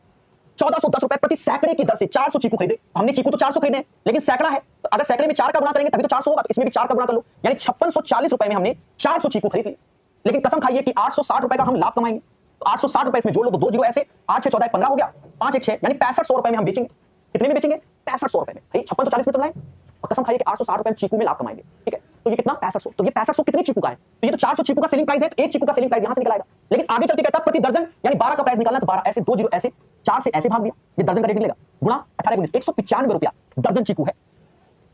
1410 रुपए प्रति सैकड़े की दर से 400 चीकू खरीदे। हमने चीकू तो 400 खरीदे, लेकिन सैकड़ा है, तो अगर सैकड़े में 4 का गुणा करेंगे तभी तो 400 होगा, तो इसमें भी 4 का गुणा कर लो, यानी 5640 रुपए में हमने 400 चीकू खरीद ली। लेकिन कसम खाइए कि 860 रुपए का हम लाभ कमाएंगे, तो 860 रुपए इसमें जोड़ लो तो 2 जीरो ऐसे, 8 6 14 15 हो गया, 5 1 6 यानी 6500 रुपए में हम बेचेंगे। कितने में बेचेंगे? 6500 रुपए में। भाई 5640 में तो लाए, और कसम खाइए कि 860 रुपए में चीकू में लाभ कमाएंगे। ठीक है, तो ये कितना? 6500। तो ये 6500 कितने चीकू का है? तो ये तो 400 चीकू का सेलिंग प्राइस है, तो एक चीकू का सेलिंग प्राइस यहां से निकल आएगा। लेकिन आगे चल के कहता है प्रति दर्जन, यानी 12 का प्राइस निकालना, तो 12 ऐसे, 2 जीरो ऐसे, 4 से ऐसे भाग दिया, ये दर्जन का रेट निकलेगा, गुणा 18 19 195 रुपया दर्जन चीकू है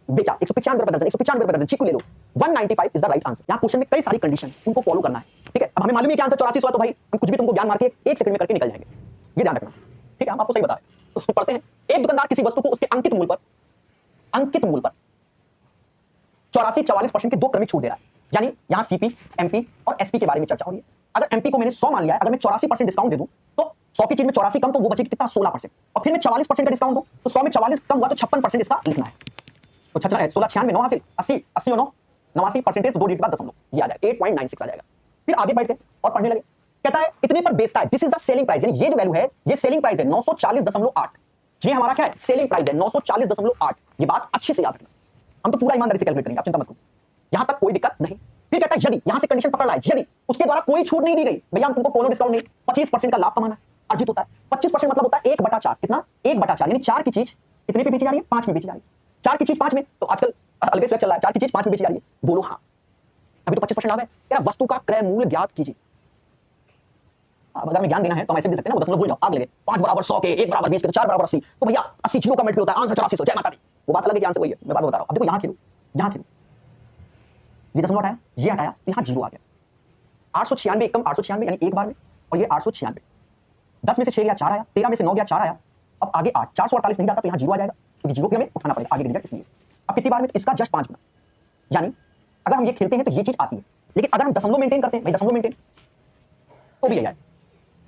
बेचा, 195 रुपए दर्जन, 195 रुपए दर्जन चीकू ले लो। 195 इज द राइट आंसर। यहां क्वेश्चन में कई सारी कंडीशन, उनको फॉलो करना है। ठीक है, अब हमें मालूम है कि आंसर 84 हुआ, तो भाई हम कुछ भी तुमको ज्ञान मार के 1 सेकंड में करके निकल जाएंगे, ये ध्यान रखना। ठीक है, हम आपको सही बता रहे हैं। तो पढ़ते हैं, एक दुकानदार किसी वस्तु को उसके अंकित मूल्य पर 84-44% की दो क्रमिक छूट दे रहा है। यानी यहां सीपी, एमपी और एसपी के बारे में चर्चा हो रही है। अगर एमपी को मैंने 100 मान लिया है, अगर मैं 84% डिस्काउंट दे दूं तो 100 की चीज में 84 कम, तो वो बचेगी कितना? 16%। और फिर मैं 44% का डिस्काउंट दूं तो 100 में 44 कम हुआ तो 56% इसका लिखना है। तो 16 96 9 हासिल, 80 80 और 9 89%, तो 2 डिजिट बाद दशमलव, ये आ जाएगा 8.96 आ जाएगा। फिर आगे बढ़ के और पढ़ने लगे, कहता है इतने पर बेचता है, this is the selling price, यानी ये जो वैल्यू है ये सेलिंग प्राइस है 940.8, ये हमारा क्या है? सेलिंग प्राइस है 940.8। ये बात अच्छे से याद रखना, हम तो पूरा ईमानदारी से कैलकुलेट करेंगे, आप चिंता मत करो, यहां तक कोई दिक्कत नहीं। फिर कहता है यदि, यहां से कंडीशन पकड़ रहा है, यदि उसके द्वारा कोई छूट नहीं दी गई, भैया हम तुमको कोनो डिस्काउंट नहीं, 25% का लाभ कमाना अर्जित होता है। 25% मतलब होता है 1/4, कितना? 1/4, यानी 4 की चीज कितने पे बेची जा रही है? 5 में बेची जा रही है। 4 की चीज 5 में, तो आजकल अलग से चल रहा है, 4 की चीज 5 में बेची जा रही है, बोलो हाँ, अभी तो 25% लाभ है। तेरा वस्तु का क्रय मूल्य ज्ञात कीजिए। अब अगर मैं ज्ञान देना है तो हम ऐसे भी दे सकते हैं ना, वो दशमलव भूल जाओ, आग लगे 5 बराबर 100 के, 1 बराबर 20 के, तो 4 बराबर 80, तो भैया 80 जीरो का मल्टीपल होता है, आंसर 8400, जय माता दी। वो बात अलग है कि आंसर वही है, मैं बात बता रहा हूं। अब देखो यहां खेलो, यहां खेलो, ये दशमलव हटाया, ये हटाया, तो यहां जीरो आ गया। 896 एक कम 896 यानी एक बार में, और ये 896, 10 में से 6 गया 4 आया, 13 में से 9 गया 4 आया, अब आगे 8, 448 नहीं जाता तो यहां जीरो आ जाएगा, क्योंकि जीरो के हमें उठाना पड़ेगा आगे डिजिट इसलिए। अब कितनी बार में? इसका जस्ट 5 गुना, यानी अगर हम ये खेलते हैं तो ये चीज आती है, लेकिन अगर हम दशमलव मेंटेन करते हैं, भाई दशमलव मेंटेन, तो भी यही आएगा।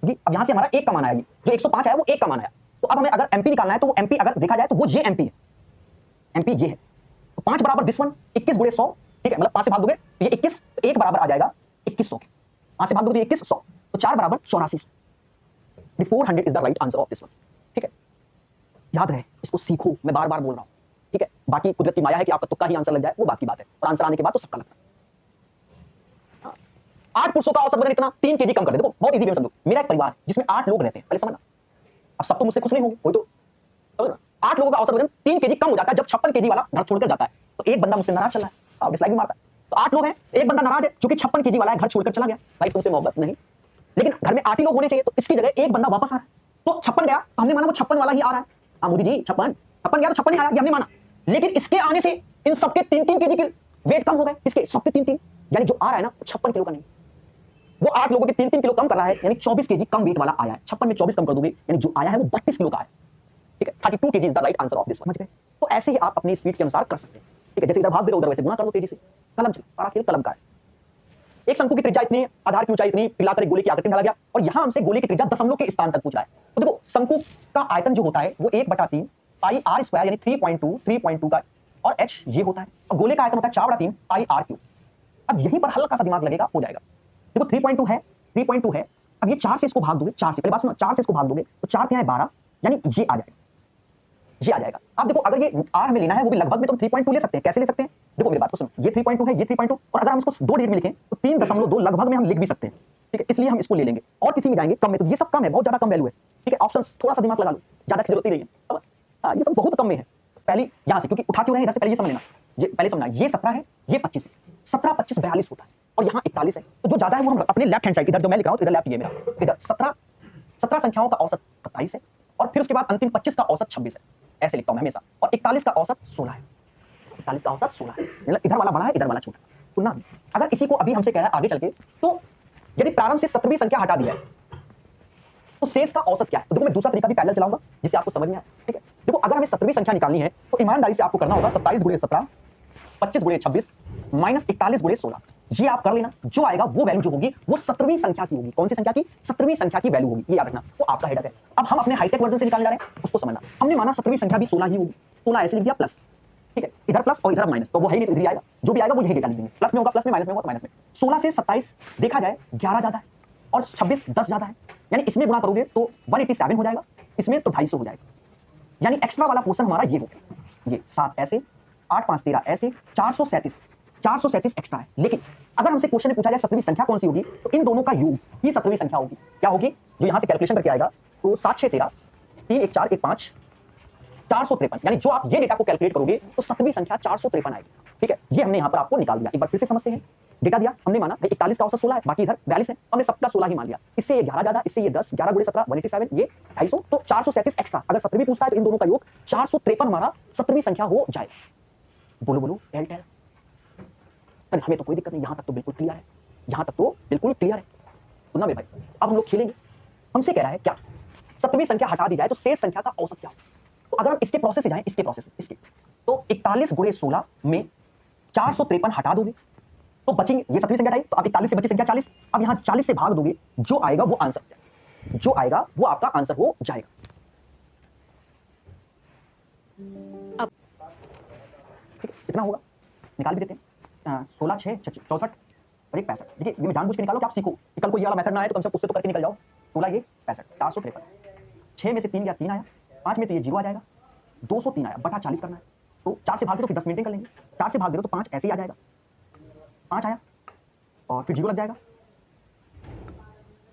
क्योंकि अब यहां से हमारा एक का मान आया, जो 105 आया वो एक का मान आया, तो अब हमें अगर एमपी निकालना है तो वो एमपी अगर देखा जाए तो वो ये एमपी है, एमपी ये है। तो 5 बराबर दिस वन, 21 गुणे 100, ठीक है, मतलब 5 से भाग दोगे तो ये 21, तो 1 बराबर आ जाएगा 2100 के, 5 से भाग दोगे तो 21 100, तो 4 बराबर 8400। 400 is the right answer of this one. ठीक है, याद रहे, इसको सीखो, मैं बार बार बोल रहा हूं। ठीक है, बाकी कुदरत की माया है कि आपका तुक्का ही आंसर लग जाए, वो बात की बात है, और आंसर आने के बाद तो सबका लगता है। 8 पुरुषों का औसत वजन इतना, 3 केजी कम कर दे। देखो बहुत इजी वे में समझो, मेरा एक परिवार जिसमें 8 लोग रहते हैं, पहले समझना। अब सब तो मुझसे खुश नहीं होंगे, कोई तो समझना, 8 लोगों का औसत वजन 3 केजी कम हो जाता है जब 56 केजी वाला घर छोड़कर जाता है। तो एक बंदा मुझसे नाराज चल रहा है, डिसलाइक भी मारता है, तो 8 लोग हैं, एक बंदा नाराज है क्योंकि 56 केजी वाला है, घर छोड़कर चला गया। भाई तुमसे मोहब्बत नहीं, लेकिन घर में 8 ही लोग होने चाहिए, तो इसकी जगह एक बंदा वापस आ रहा है, तो 56 गया, तो हमने माना वो 56 वाला ही आ रहा है। हाँ मोदी जी 56 गया तो 56 ही आया, ये हमने माना। लेकिन इसके आने से इन सबके 3-3 केजी के वेट कम हो गए, इसके सबके 3-3, यानी जो आ रहा है ना 56 किलो का नहीं, वो 8 लोगों के 3-3 किलो कम कर रहा है, यानी 24 केजी कम वेट वाला आया है। 56 में 24 कम कर दोगे, यानी जो आया है वो 32 किलो का है। ठीक है, 32 KG is the right answer of this, समझ गए? तो ऐसे ही आप अपनी स्पीड के अनुसार कर सकते हैं। ठीक है, जैसे इधर भाग दे रहे हो उधर वैसे गुणा कर दो तेजी से, कलम चलो, सारा खेल कलम का है। एक शंकु की त्रिज्या इतनी, आधार की ऊंचाई इतनी, पिलाकर एक गोले की आकृति में डाला गया, और यहां हमसे गोले की त्रिज्या दशमलव के स्थान तक पूछ रहा है। तो देखो शंकु का आयतन जो होता है वो 1/3 पाई आर स्क्वायर, यानी 3.2 का, और h ये होता है, और गोले का आयतन होता है 4/3 पाई आर क्यूब। अब यहीं पर हल्का सा दिमाग लगेगा, हो जाएगा। देखो 3.2 है, 3.2 है, अब ये 4 से इसको भाग दोगे, 4 से, पहले बात सुनो, 4 से इसको भाग दोगे तो 4 क्या है 12, यानी ये आ जाएगा, ये आ जाएगा। अब देखो अगर ये आर हमें लेना है वो भी लगभग में, तो 3.2 ले सकते हैं। कैसे ले सकते हैं? देखो मेरी बात को सुनो, ये 3.2 है, ये 3.2, और अगर हम इसको 2 डिजिट में लिखें तो 3.2 लगभग में हम लिख भी सकते हैं। ठीक है, इसलिए हम इसको ले लेंगे, और किसी में जाएंगे कम में, तो ये सब कम है, बहुत ज्यादा कम वैल्यू है। ठीक है, ऑप्शन थोड़ा सा दिमाग लगा लो, ज्यादा की जरूरत ही नहीं है। हाँ, ये सब बहुत कम में है। पहले यहां से, क्योंकि उठा क्यों रहे हैं इधर से, पहले ये समझ लेना, ये पहले समझना, ये 17 है, ये 25 है, 17 25 42 होता है, और यहाँ 41 है, तो जो ज्यादा है वो हम अपने लेफ्ट हैंड साइड, इधर जो मैं लिख रहा हूँ, इधर लेफ्ट ये मेरा, इधर 17 संख्याओं का औसत 27 है, और फिर उसके बाद अंतिम 25 का औसत 26 है, ऐसे लिखता हूं मैं हमेशा, और 41 का औसत 16 है, 41 का औसत 16 है, मतलब इधर वाला बड़ा है, इधर वाला छोटा। तो ना अगर इसी को अभी हमसे कह रहा है आगे चल के, तो यदि प्रारंभ से 17वीं संख्या हटा दिया है तो शेष का औसत क्या है? तो देखो मैं दूसरा तरीका भी पैरेलल चलाऊंगा जिससे आपको समझ में आए। ठीक है, देखो अगर हमें 17वीं संख्या निकालनी है तो ईमानदारी से आपको करना होगा 27 गुणे 17, 25 गुणे 26 माइनस 41 गुणे 16, ये आप कर लेना, जो आएगा वो वैल्यू जो होगी वो 17वीं संख्या की होगी। कौन सी संख्या की? 17वीं संख्या की वैल्यू होगी, ये याद रखना। वो आपका हेडक है। अब हम अपने हाईटेक वर्जन से निकालने जा रहे हैं, उसको समझना। हमने माना 17वीं संख्या भी 16 ही होगी, 16 ऐसे लिख दिया प्लस, ठीक है, इधर प्लस और इधर माइनस, तो वो है ही इधर आएगा, जो भी आएगा वो यही डेटा लिख देंगे। प्लस में होगा प्लस में, माइनस में होगा तो माइनस में। 16 से 27 देखा जाए 11 ज्यादा है और 26 10 ज्यादा है, यानी इसमें गुणा करोगे तो 187 हो जाएगा, इसमें तो 250 हो जाएगा। यानी एक्स्ट्रा वाला पोर्शन हमारा ये हो गया, ये 7 ऐसे, 8 5 13 ऐसे, 437 एक्स्ट्रा है। लेकिन अगर हमसे क्वेश्चन में पूछा जाए 17वीं संख्या कौन सी होगी, तो इन दोनों का योग ही 17वीं संख्या होगी। क्या होगी? जो यहां से कैलकुलेशन करके आएगा, तो 7 6 13, 3 1 4 1 5, 453, यानी जो आप ये डेटा को कैलकुलेट करोगे तो 17वीं संख्या 453 आएगी। ठीक है, ये हमने यहां पर आपको निकाल दिया। एक बार फिर से समझते हैं। डेटा दिया, हमने माना भाई 41 का औसत 16 है, बाकी इधर 42 है, हमने सबका 16 ही मान लिया। इससे ये 11 ज्यादा, इससे ये 10, 11 गुणे 17 187, ये 250, तो 437 एक्स्ट्रा। अगर 17वीं पूछता है तो इन दोनों का योग 453 हमारा 17वीं संख्या हो जाएगा। बोलो बोलो टेल टेल। सर हमें तो कोई दिक्कत नहीं, यहां तक तो बिल्कुल क्लियर है, यहां तक तो बिल्कुल क्लियर है। सुनना मेरे भाई, अब हम लोग खेलेंगे। हमसे कह रहा है क्या 17वीं संख्या हटा दी जाए तो शेष संख्या का औसत क्या हो। तो अगर हम इसके प्रोसेस से जाएं, इसके प्रोसेस इसके, तो 41 गुणे 16 में 453 हटा दोगे तो बचेंगे, ये 17वीं संख्या आई, तो अब 41 से बची संख्या 40। अब यहां 40 से भाग दोगे, जो आएगा वो आंसर, जो आएगा वो आपका आंसर हो जाएगा। ठीक है, कितना होगा निकाल भी देते हैं। 16 6 64 और 1 65। देखिए ये मैं जानबूझ के निकालो कि आप सीखो कि कल को ये वाला मेथड ना आए तो कम से कम उससे तो करके निकल जाओ। 16 ये 65, 453, 6 में से 3 गया 3 आया, 5 में तो ये 0 आ जाएगा, 203 आया, बटा 40 करना है, तो 4 से भाग दो तो फिर 10 मिनट कर लेंगे। 4 से भाग दे दो तो 5 ऐसे ही आ जाएगा, 5 आया और फिर 0 लग जाएगा,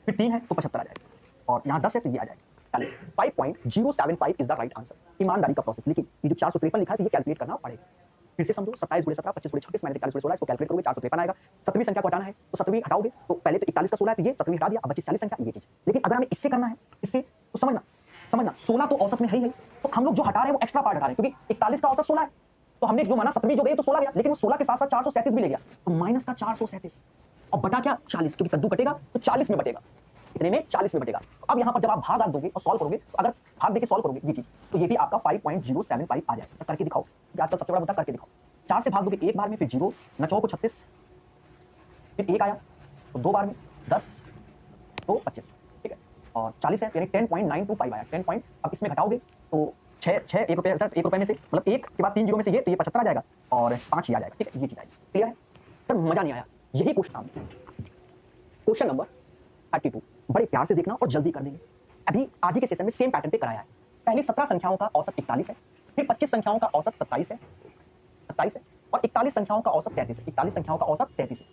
फिर 3 है तो 75 आ जाएगा, और यहाँ 10 है तो ये आ जाएगा 40। 5.075 इज द राइट आंसर। ईमानदारी का प्रोसेस। लेकिन ये जो 453 लिखा है तो ये कैलकुलेट करना पड़ेगा। फिर से समझो, 27 गुणे 17, 25 गुणे 26, माइनस 41 गुणे 16, इसको कैलकुलेट करोगे 453 आएगा। 17वीं संख्या को हटाना है तो 17वीं हटाओगे तो पहले तो 41 का 16 है तो ये 17वीं हटा दिया, अब बची 40 संख्या, ये चीज। लेकिन अगर हमें इससे करना है, इससे, तो समझना 16 तो औसत में है ही, तो हम लोग जो हटा रहे हैं वो एक्स्ट्रा पार्ट हटा रहे हैं, क्योंकि 41 का औसत 16 है, तो हमने जो माना 17वीं जो गई तो 16 गया, लेकिन वो 16 के साथ साथ 437 भी ले गया, तो माइनस का 437 और बटा क्या 40, क्योंकि कद्दू कटेगा तो 40 में बटेगा, इतने में 40 में बटेगा। अब यहाँ पर जब आप भाग दोगे और सॉल्व करोगे, तो अगर भाग देके सॉल्व करोगे ये चीज, तो ये भी आपका 5.075 आ जाएगा। करके दिखाओ, आजकल सबसे बड़ा मुद्दा करके दिखाओ। 4 से भाग दोगे एक बार में, फिर 0, 9 को 36, फिर 1 आया तो 2 बार में 10 तो 25, ठीक है, और 40 है यानी 10.925 आया। 10 पॉइंट, अब इसमें घटाओगे तो 6 6 1 रुपये, 1 रुपये में से, मतलब 1 के बाद 3 जीरो में से ये, तो ये 75 आ जाएगा और 5 ही आ जाएगा। ठीक है, ये चीज आएगी। क्लियर है सर? मजा नहीं आया? यही क्वेश्चन सामने, क्वेश्चन नंबर 32। बड़े प्यार से देखना और जल्दी कर देंगे। अभी आज ही के सेशन में सेम पैटर्न पे कराया है। पहली 17 संख्याओं का औसत 41 है, फिर 25 संख्याओं का औसत 27 है, और 41 संख्याओं का औसत 33 है। 41 संख्याओं का औसत 33 है,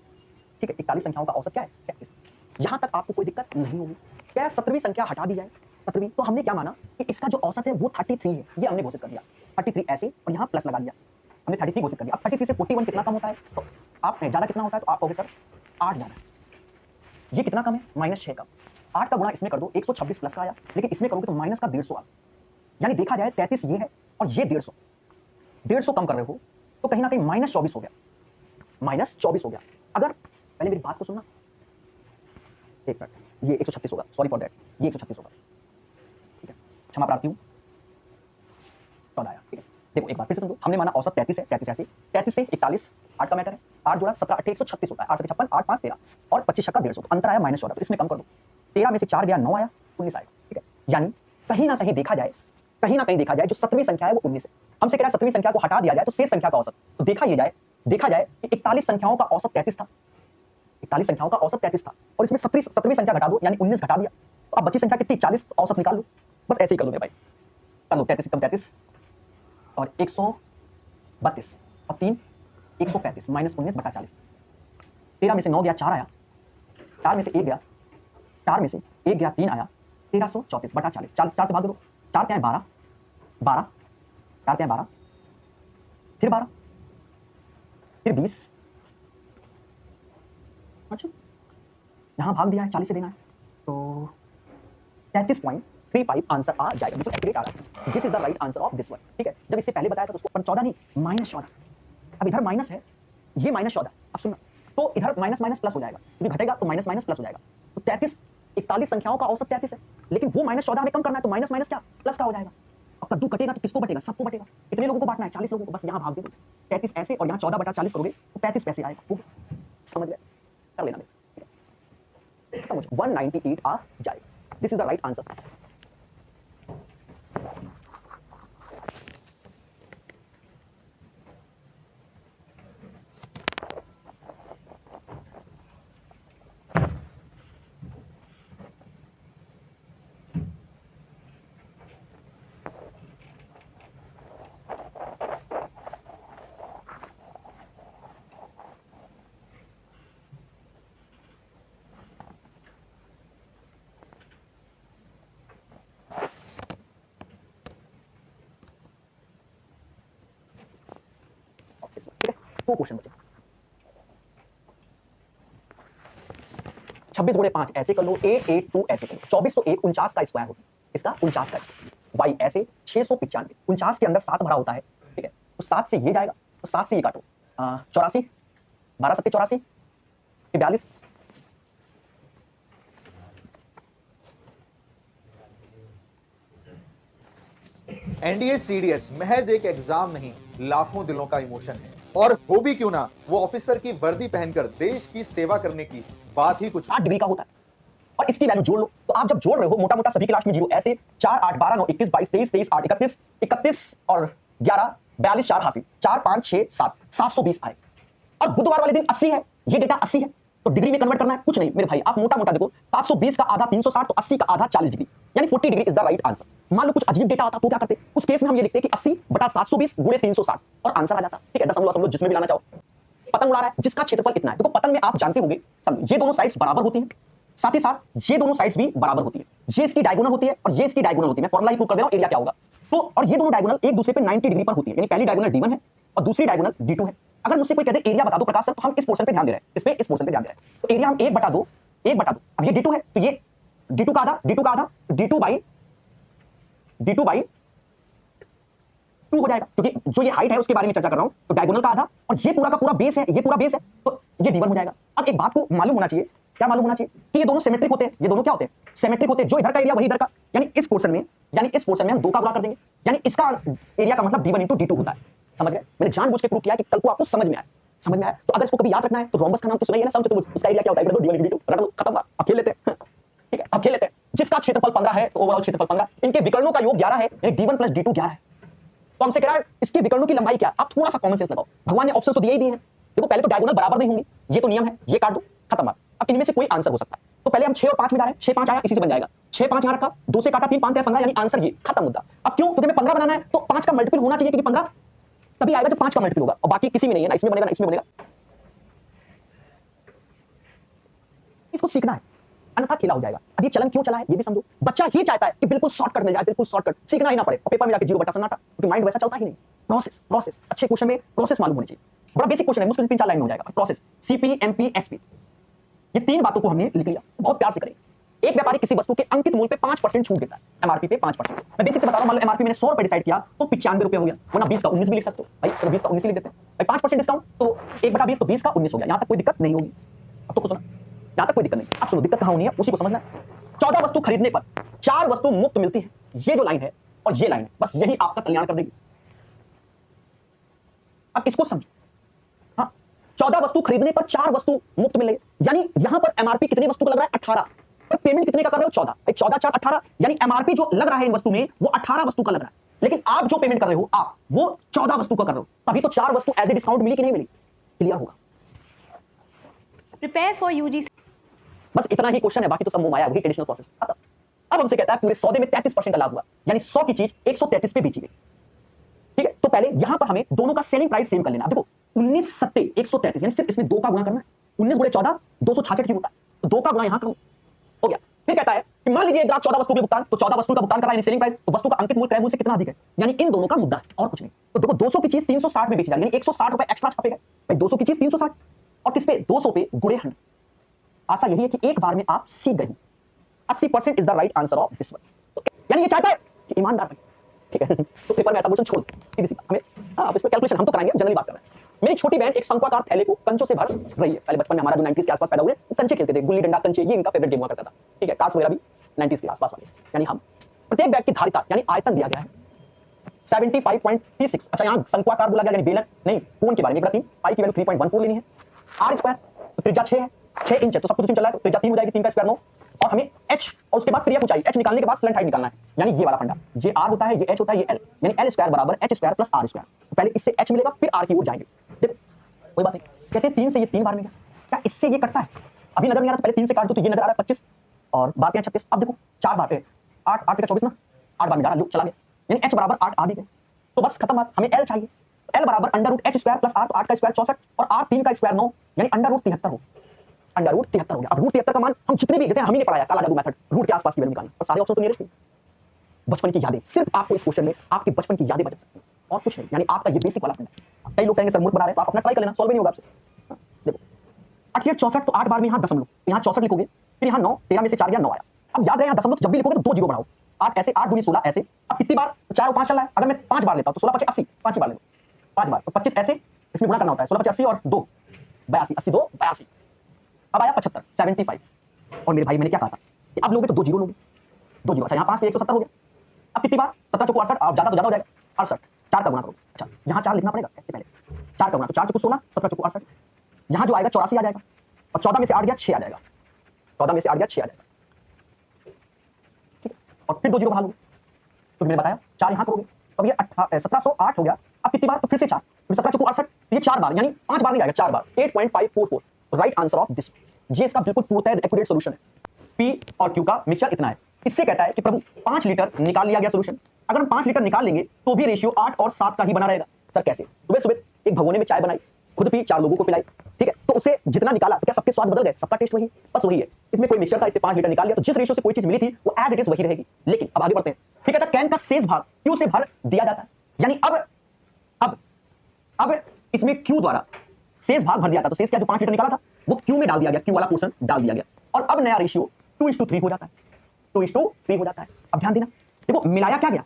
ठीक है, 41 संख्याओं का औसत क्या है? 33। यहां तक आपको कोई दिक्कत नहीं होगी। क्या 17वीं संख्या हटा दी जाए? 17वीं, तो हमने क्या माना कि इसका जो औसत है वो 33 है, ये हमने घोषित कर दिया 33 ऐसे, और यहाँ प्लस लगा दिया, हमने 33 घोषित कर दिया। अब 33 से 41 कितना कम होता है? तो आप ज्यादा कितना होता है? तो आप कहोगे सर 8 ज्यादा। ये कितना कम है? -6 कम। 8 का गुणा इसमें कर दो, 126 प्लस का आया, लेकिन इसमें करोगे तो माइनस का 150 आ। यानी देखा जाए 33 ये है और ये 150, 150 कम कर रहे हो तो कहीं ना कहीं -24 हो गया, -24 हो गया। अगर पहले मेरी बात को सुनना, एक मिनट, ये 136 होगा, सॉरी फॉर दैट, ये 136 होगा, ठीक है, क्षमा प्रार्थी हूँ, 14 आया, ठीक है। देखो एक बार फिर से समझो, हमने माना औसत 33 है, 33 ऐसे, 33 से 41, 8 का मैटर है, 8 जोड़ा 17 8 136 होता है, 8 से 56, 8 5 13, और 25 छक्का 150, तो अंतर आया -14, तो इसमें कम कर दो, 13 में से 4 गया 9 आया, 19 आएगा, ठीक है। यानी कहीं ना कहीं देखा जाए, जो 17वीं संख्या है वो 19 है। हमसे कह रहा है 17वीं संख्या को हटा दिया जाए तो शेष संख्या का औसत, तो देखा जाए कि 41 संख्याओं का औसत 33 था, 41 संख्याओं का औसत 33 था, और इसमें 17वीं संख्या घटा दो, यानी 19 घटा दिया, तो अब बची संख्या कितनी? 40, औसत निकाल लो, बस ऐसे ही कर लो मेरे भाई, कर लो 33 कम 33 और 132 और 3 135 -19 बटा 40। 13 में से 9 गया 4 आया, 4 में से 1 गया, 4 में से 1 गया 3 आया, 1334 बटा 40, 40 4 से भाग दो, 4 क्या है 12, 12 4 क्या है 12, फिर 12, फिर 20, अच्छा यहां भाग दिया है, 40 से देना है, तो 33.35 आंसर आ जाएगा, बिल्कुल एक्यूरेट आ रहा है। This is the right answer of this one, ठीक है। जब इससे पहले बताया था तो उसको 14 नहीं -14, अब इधर माइनस है, ये -14, अब सुनना, तो इधर माइनस माइनस प्लस हो जाएगा, क्योंकि घटेगा तो माइनस माइनस प्लस हो जाएगा, तो 33 41 संख्याओं का औसत 33 है, लेकिन वो -14 हमें कम करना है, तो माइनस माइनस क्या प्लस का हो जाएगा। अब कद्दू कटेगा तो किसको बटेगा? सबको बटेगा। कितने लोगों को बांटना है? 40 लोगों को, बस यहाँ भाग दे दो, 33 ऐसे और यहाँ 14 बटा 40 करोगे तो 35 पैसे आएगा। समझ गए, कर लेना बेटा, खत्म हो जाए, 198 आ जाएगा। This is the right answer. ठीक है, 2 क्वेश्चन बचे। 26 गुणे 5 ऐसे कर लो, 882 ऐसे कर लो, 24 तो 1 49 का स्क्वायर होता है, इसका 49 का स्क्वायर, y ऐसे 695, 49 के अंदर 7 भरा होता है, ठीक है, तो 7 से ये जाएगा, तो 7 से ये काटो, 84, 12 सत्ते 84, 42, एनडीए सीडीएस महज एक एग्जाम नहीं, लाखों दिलों का इमोशन है, और हो भी क्यों ना, वो ऑफिसर की वर्दी पहनकर देश की सेवा करने की बात ही कुछ 8 डिग्री का होता है, और इसकी वैल्यू जोड़ लो, तो आप जब जोड़ रहे हो मोटा मोटा सभी क्लास में जीरो ऐसे 4 8 12 9 21 22 23 23 8 31 31 और 11 42 4 हासिल 4 5 6 7 720 आए, और बुधवार वाले दिन 80 है, ये डेटा 80 है, तो डिग्री में कन्वर्ट करना है, कुछ नहीं मेरे भाई, आप मोटा मोटा देखो 720 का आधा 360, तो 80 का आधा 40 डिग्री, यानी 40 degree is the right answer. मान लो कुछ अजीब डेटा आता तो क्या करते, उस केस में हम ये लिखते कि 80 बटा 720 गुणे 360 और आंसर आ जाता, ठीक है, दशमलव दशमलव जिसमें भी लाना चाहो। पतंग उड़ा रहा है जिसका क्षेत्रफल इतना है, देखो पतंग में आप जानते होंगे, समझो ये दोनों साइड्स बराबर होती हैं, साथ ही साथ ये दोनों साइड्स भी बराबर होती है, ये इसकी डायगोनल होती है और ये इसकी डायगोनल होती है, मैं फॉर्मूला ही प्रूव कर दे रहा हूं, एरिया क्या होगा, तो और ये दोनों डायगोनल एक दूसरे पे 90 डिग्री पर होती है, यानी पहली डायगोनल D1 है और दूसरी डायगोनल D2 है। अगर मुझसे कोई कहते एरिया बता दो प्रकाश सर, तो हम इस पोर्शन पे ध्यान दे रहे हैं, इस पोर्शन पे ध्यान दे रहे हैं, तो एरिया हम 1/2, अब ये D2 है, तो ये D2 का आधा D2 बाई 2 हो जाएगा, क्योंकि जो ये हाइट है उसके बारे में चर्चा कर रहा हूं, तो डायगोनल का आधा, और ये पूरा का पूरा बेस है, ये पूरा बेस है, तो ये D1 हो जाएगा। अब एक बात को मालूम होना चाहिए, क्या मालूम होना चाहिए कि ये दोनों सिमेट्रिक होते हैं, ये दोनों क्या होते हैं, सिमेट्रिक होते हैं, जो इधर का एरिया वही इधर का, यानी इस पोर्शन में हम 2 का गुणा कर देंगे, यानी इसका एरिया का मतलब D1 × D2 होता है, समझ गए, मैंने जानबूझ के प्रूव किया कि कल को आपको समझ में आए, तो अगर इसको कभी याद रखना है तो रोम्बस का नाम तो सुना ही है ना, समझो तो उसका एरिया क्या होता है, D1 × D2 रख लो, खत्म, अब खेल लेते हैं, ठीक है, अब खेल लेते हैं, जिसका क्षेत्रफल 15 है तो ओवरऑल क्षेत्रफल 15, इनके विकर्णों का योग 11 है, यानी D1 + D2 11 है, तो हमसे कह रहा है इसके विकर्णों की लंबाई क्या है, आप थोड़ा सा कॉमन सेंस लगाओ, भगवान ने ऑप्शंस तो दिए ही दिए हैं, देखो पहले तो डायगोनल बराबर नहीं होंगी, ये तो नियम है, ये काट दो, खत्म बात, अब इनमें से कोई आंसर हो सकता है, तो पहले हम 6 और 5 में डालें, 6 5 आया, इसी से बन जाएगा, 6 5 यहां रखा, 2 से काटा 3 5 15, यानी आंसर ये, खत्म मुद्दा। अब क्यों, क्योंकि मैं 15 बनाना है तो 5 का मल्टीपल होना चाहिए, क्योंकि 15 तभी आएगा जब 5 का मल्टीपल होगा, और बाकी किसी में नहीं है, ना इसमें बनेगा ना इसमें बनेगा, इसको सीखना है, अन्यथा खेला हो जाएगा। अब ये चलन क्यों चला है ये भी समझो, बच्चा ये चाहता है कि बिल्कुल शॉर्टकट मिल जाए, बिल्कुल शॉर्टकट, सीखना ही ना पड़े, और पेपर में जाके 0 बटा सन्नाटा, क्योंकि माइंड वैसा चलता ही नहीं, प्रोसेस, अच्छे क्वेश्चन में प्रोसेस मालूम होनी चाहिए, बड़ा बेसिक क्वेश्चन है, मुश्किल से 3 4 लाइन में हो जाएगा, प्रोसेस, CP MP SP, ये 3 बातों को हमने लिख लिया, बहुत प्यार से करेंगे। एक व्यापारी किसी वस्तु के अंकित मूल्य पे 5% छूट देता है, MRP पे 5%, मैं बेसिक से बता रहा हूं, मान लो MRP मैंने 100 रुपए डिसाइड किया तो 95 रुपए हो गया, वरना 20 का 19 भी लिख सकते हो भाई, चलो 20 का 19 लिख देते हैं भाई, 5% डिस्काउंट तो 1/20 तो 20 का 19 हो गया, यहां तक कोई दिक्कत नहीं होगी, अब तो सुना, यहां तक कोई दिक्कत नहीं, अब सुनो दिक्कत कहां होनी है उसी को समझना है। 14 वस्तु खरीदने पर 4 वस्तु मुफ्त मिलती है, ये जो लाइन है और ये लाइन है, बस यही आपका कल्याण कर देगी। अब इसको समझो, हाँ 14 वस्तु खरीदने पर 4 वस्तु मुफ्त मिल रही है, यानी यहां पर एमआरपी कितनी वस्तु का लग रहा है 18, पर पेमेंट कितने का कर रहे हो 14, 14 4 18, यानी एमआरपी जो लग रहा है इन वस्तु में वो 18 वस्तु का लग रहा है, लेकिन आप जो पेमेंट कर रहे हो आप वो 14 वस्तु का कर रहे हो, तभी तो 4 वस्तु एज ए डिस्काउंट मिली कि नहीं मिली, क्लियर होगा। प्रिपेयर फॉर यूजीसी, बस इतना ही क्वेश्चन है, बाकी तो सब मुंह आया, वही ट्रेडिशनल प्रोसेस। अब हमसे कहता है पूरे सौदे में 33% का लाभ हुआ, यानी 100 की चीज 133 पे बेची गई, ठीक है, तो पहले यहां पर हमें दोनों का सेलिंग प्राइस सेम कर लेना। देखो 19 सत्ते 133, यानी सिर्फ इसमें 2 का गुणा करना है, 19 गुणे 14 266 होता है, तो 2 का गुणा यहां करो, हो गया। फिर कहता है कि मान लीजिए ग्राहक 14 वस्तु के भुगतान, तो 14 वस्तु का भुगतान कर रहा है, सेलिंग प्राइस, तो वस्तु का अंकित मूल्य क्रय मूल्य से कितना अधिक है, यानी इन दोनों का मुद्दा है और कुछ नहीं। तो देखो 200 की चीज 360 में बेची जा रही है, यानी 160 रुपए एक्स्ट्रा छपेगा भाई, 200 की चीज 360 और किस पे 200 पे गुणे 100। आशा यही है कि एक बार में आप सीख गए, 80% is the right answer of this one. तो यानी ये चाहता है कि ईमानदार बने, ठीक है, तो पेपर में ऐसा क्वेश्चन छोड़ सीधी सी हमें, हाँ अब इसमें कैलकुलेशन हम तो कराएंगे, जनरली बात कर रहे हैं। मेरी छोटी बहन एक शंक्वाकार थैले को कंचों से भर रही है, पहले बचपन में हमारा जो 90s के आसपास पैदा हुए वो कंचे खेलते थे, गुल्ली डंडा कंचे, ये इनका फेवरेट गेम हुआ करता था, ठीक है, कार्ड्स वगैरह भी 90s के आसपास वाले, यानी हम प्रत्येक बैग की धारिता यानी आयतन दिया गया है 75.36, अच्छा यहाँ शंक्वाकार बोला गया यानी बेलन नहीं, कोण के बारे में 1/3, पाई की वैल्यू 3.14 लेनी है, r² तो त्रिज्या 6 है, 6 इंच है, तो सब कुछ उसी में चल रहा है, तो त्रिज्या 3 हो जाएगी, 3 का स्क्वायर 9, और हमें h और उसके बाद क्रिया ऊंचाई h निकालने के बाद स्लैंट हाइट निकालना है, यानी ये वाला फंडा, ये r होता है, ये h होता है, ये l, यानी l स्क्वायर बराबर h square plus r square. तो पहले इससे h मिलेगा, फिर r की ओर जाएंगे। देखो कोई बात नहीं, कहते हैं 3 से ये 3 बार में क्या इससे ये कटता है? अभी नजर नहीं आ रहा, तो पहले 3 से काट दो, तो ये नजर आ रहा है 25 और बार के 36। अब देखो 4 बार 8 8 का 24 ना, 8 बार में जा रहा, चला गया, यानी h बराबर 8 आ भी गए, तो बस खत्म बात। हमें l चाहिए, l बराबर under root h square plus r, तो 8 का स्क्वायर 64 और r 3 का स्क्वायर 9, यानी अंडर रूट 73 हो, अंडर रूट 73 हो गया। अब रूट 73 का मान हम जितने भी, जैसे हम ही ने पढ़ाया काला जादू मेथड, रूट के आसपास की वैल्यू निकालनी, और सारे ऑप्शन तो नियरेस्ट है। बचपन की यादें, सिर्फ आपको इस क्वेश्चन में आपकी बचपन की यादें बच सकती हैं और कुछ नहीं, यानी आपका ये बेसिक वाला फंडा। कई लोग कहेंगे सर मूर्ख बना रहे हैं, तो आप अपना ट्राई कर लेना, सॉल्व नहीं होगा आपसे। देखो 8 64, तो 8 बार में यहाँ दशमलव, यहाँ 64 लिखोगे, फिर यहाँ 9, 13 में से 4 गया 9 आया। अब याद रहे यहाँ दशमलव जब भी लिखोगे तो 2 जीरो बढ़ाओ, 8 ऐसे, 8 दूनी 16 ऐसे। अब कितनी बार? 4 और 5 चल रहा है, अगर मैं 5 बार लेता हूँ तो 16 5 80, 5 ही बार ले लो, 5 बार, तो 25 ऐसे, इसमें गुणा करना होता है, 16 5 80 और 2 82, 80 2 82, अब आया 75 75। और मेरे भाई मैंने क्या कहा था कि अब लोगे तो 2 जीरो लोगे, 2 जीरो, अच्छा यहाँ 5 पे 170 हो गया। अब कितनी बार? 17 चौको 68, अब ज्यादा तो ज्यादा हो जाएगा 68, 4 का गुणा करो, अच्छा यहाँ 4 लिखना पड़ेगा पहले, 4 का गुणा, तो 4 चौको 16, 17 चौको 68, यहाँ जो आएगा 84 आ जाएगा, और 14 में से 8 गया 6 आ जाएगा, 14 में से 8 गया 6 आ जाएगा, ठीक है। और फिर 2 जीरो बढ़ा लोगे, तो मैंने बताया 4 यहाँ करोगे, अब ये 1708 हो गया। अब कितनी बार? तो फिर से 4, फिर 17 चौको 68, ये 4 बार, यानी 5 बार नहीं जाएगा, 4 बार, 8.544, राइट आंसर ऑफ दिस। ये इसका बिल्कुल पूर्णतः एक्यूरेट सॉल्यूशन है। पी और क्यू का मिक्सचर इतना है। इससे कहता है कि प्रभु 5 लीटर निकाल लिया गया सॉल्यूशन, अगर हम 5 लीटर निकाल लेंगे तो भी रेशियो 8 और 7 का ही बना रहेगा। सर कैसे? सुबह सुबह एक भगोने में चाय बनाई, खुद पी, 4 लोगों को पिलाई, ठीक है, तो उसे जितना निकाला तो क्या सबके स्वाद बदल गए? सबका टेस्ट वही, बस वही है। इसमें कोई मिक्सचर था, इसे 5 लीटर निकाल लिया, तो जिस रेशियो से कोई चीज मिली थी वो एज इट इज वही रहेगी। लेकिन अब आगे बढ़ते हैं, ठीक है, कैन का शेष भाग क्यू से भर दिया जाता है, यानी अब इसमें क्यू द्वारा शेष भाग भर दिया था, तो शेष क्या जो 5 लीटर निकाला था वो क्यू में डाल दिया गया, क्यू वाला पोर्शन डाल दिया गया, और अब नया रेशियो 2:3 हो जाता है, 2:3 हो जाता है। अब ध्यान देना, देखो मिलाया क्या गया?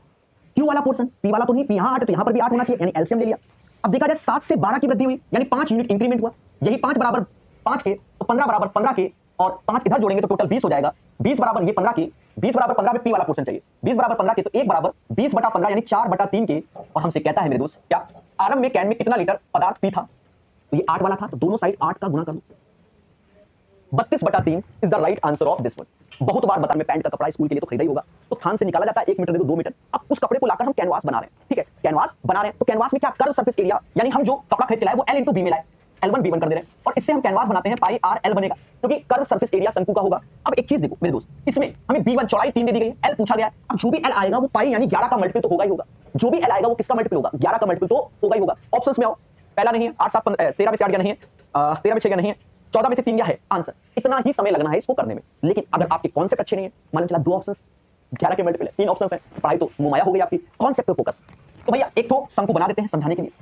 क्यू वाला पोर्शन, पी वाला तो नहीं, पी यहाँ 8 तो यहाँ पर भी 8 होना चाहिए, यानी एलसीएम ले लिया। अब देखा जाए 7 से 12 की वृद्धि हुई, यानी 5 यूनिट इंक्रीमेंट हुआ, यही 5 बराबर 5 के तो 15 बराबर 15 के, और 5 इधर जोड़ेंगे तो टोटल 20 हो जाएगा, 20 बराबर ये 15 के, 20 बराबर 15 में पी वाला पोर्शन चाहिए, 20 बराबर 15 के, तो 1 बराबर 20/15 यानी 4/3 के। और हमसे कहता है मेरे दोस्त क्या आरंभ में कैन में कितना लीटर पदार्थ पी था? तो ये 8 वाला था, तो दोनों साइड 8 का गुणा कर दो, 32/3 is the right answer of this one. बहुत बार बता, मैं पैंट का कपड़ा स्कूल के लिए तो खरीदा ही होगा, तो थान से निकाला जाता है, 1 मीटर दे दो 2 मीटर। अब उस कपड़े को लाकर हम कैनवास बना रहे हैं, ठीक है, कैनवास बना रहे हैं, तो कैनवास में क्या कर्व सरफेस एरिया, यानी हम जो कपड़ा खरीद के लाए वो L × B में लाए, L1 B1 कर दे रहे हैं, और इससे हम कैनवास बनाते हैं, पाई R L बनेगा, क्योंकि कर्व सरफेस एरिया शंकु का होगा। अब एक चीज देखो मेरे दोस्त, इसमें हमें B1 चौड़ाई 3 दे दी गई है, L पूछा गया है, अब जो भी L आएगा वो पाई यानी 11 का मल्टीपल तो होगा ही होगा, जो भी L आएगा वो किसका मल्टीपल होगा? 11 का मल्टीपल तो होगा ही होगा। ऑप्शंस में आओ, पहला नहीं है, 8 7 13 में से 8 गया नहीं है, 13 में से 6 गया नहीं है, 14 में से 3 गया है, आंसर। इतना ही समय लगना है इसको करने में, लेकिन अगर आपके कॉन्सेप्ट अच्छे नहीं है, मान चला 2 ऑप्शंस 11 के मल्टीपल है, 3 ऑप्शंस हैं, पढ़ाई तो मुमाया हो गई आपकी, कॉन्सेप्ट पे फोकस। तो भैया एक तो शंकु बना देते हैं समझाने के लिए,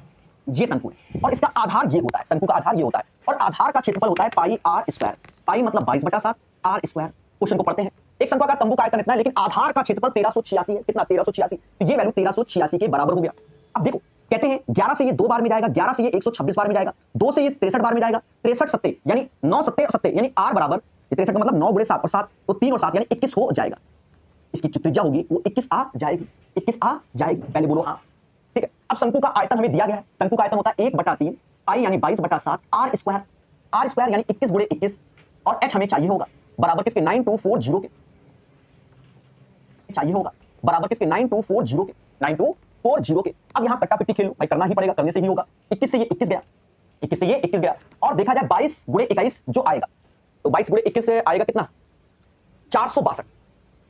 ये शंकु है और इसका आधार ये होता है, शंकु का आधार ये होता है, और आधार का क्षेत्रफल होता है पाई R स्क्वायर, पाई मतलब 22/7 R स्क्वायर। क्वेश्चन को पढ़ते हैं, एक शंकु का तंबू का आयतन इतना है, लेकिन आधार का क्षेत्रफल 1386 है, कितना? 1386, तो ये वैल्यू 1386 के बराबर हो गया। अब देखो कहते हैं 11 से ये 2 बार में जाएगा, 11 से ये 126 बार में जाएगा, 2 से ये 63 बार में जाएगा, 63 सत्ते यानी 9 सत्ते और सत्ते यानी R बराबर, ये 63 का मतलब 9 × 7 और 7 तो 3 और 7 यानी 21 हो जाएगा। इसकी जो त्रिज्या होगी वो 21 आ जाएगी, 21 आ जाएगी, पहले बोलो हाँ, ठीक है। अब शंकु का आयतन हमें दिया गया है, शंकु का आयतन होता है 1/3 पाई यानी 22/7 R स्क्वायर यानी 21 × 21, और h हमें चाहिए होगा बराबर किसके? 9240 के चाहिए होगा, बराबर किसके? 9240 के, 9240 के। अब यहां कट्टा पिट्टी खेलो भाई, करना ही पड़ेगा, करने से ही होगा। 21 से ये 21 गया, 21 से ये 21 गया, और देखा जाए 22 × 21 जो आएगा, तो 22 × 21 से आएगा कितना? 462,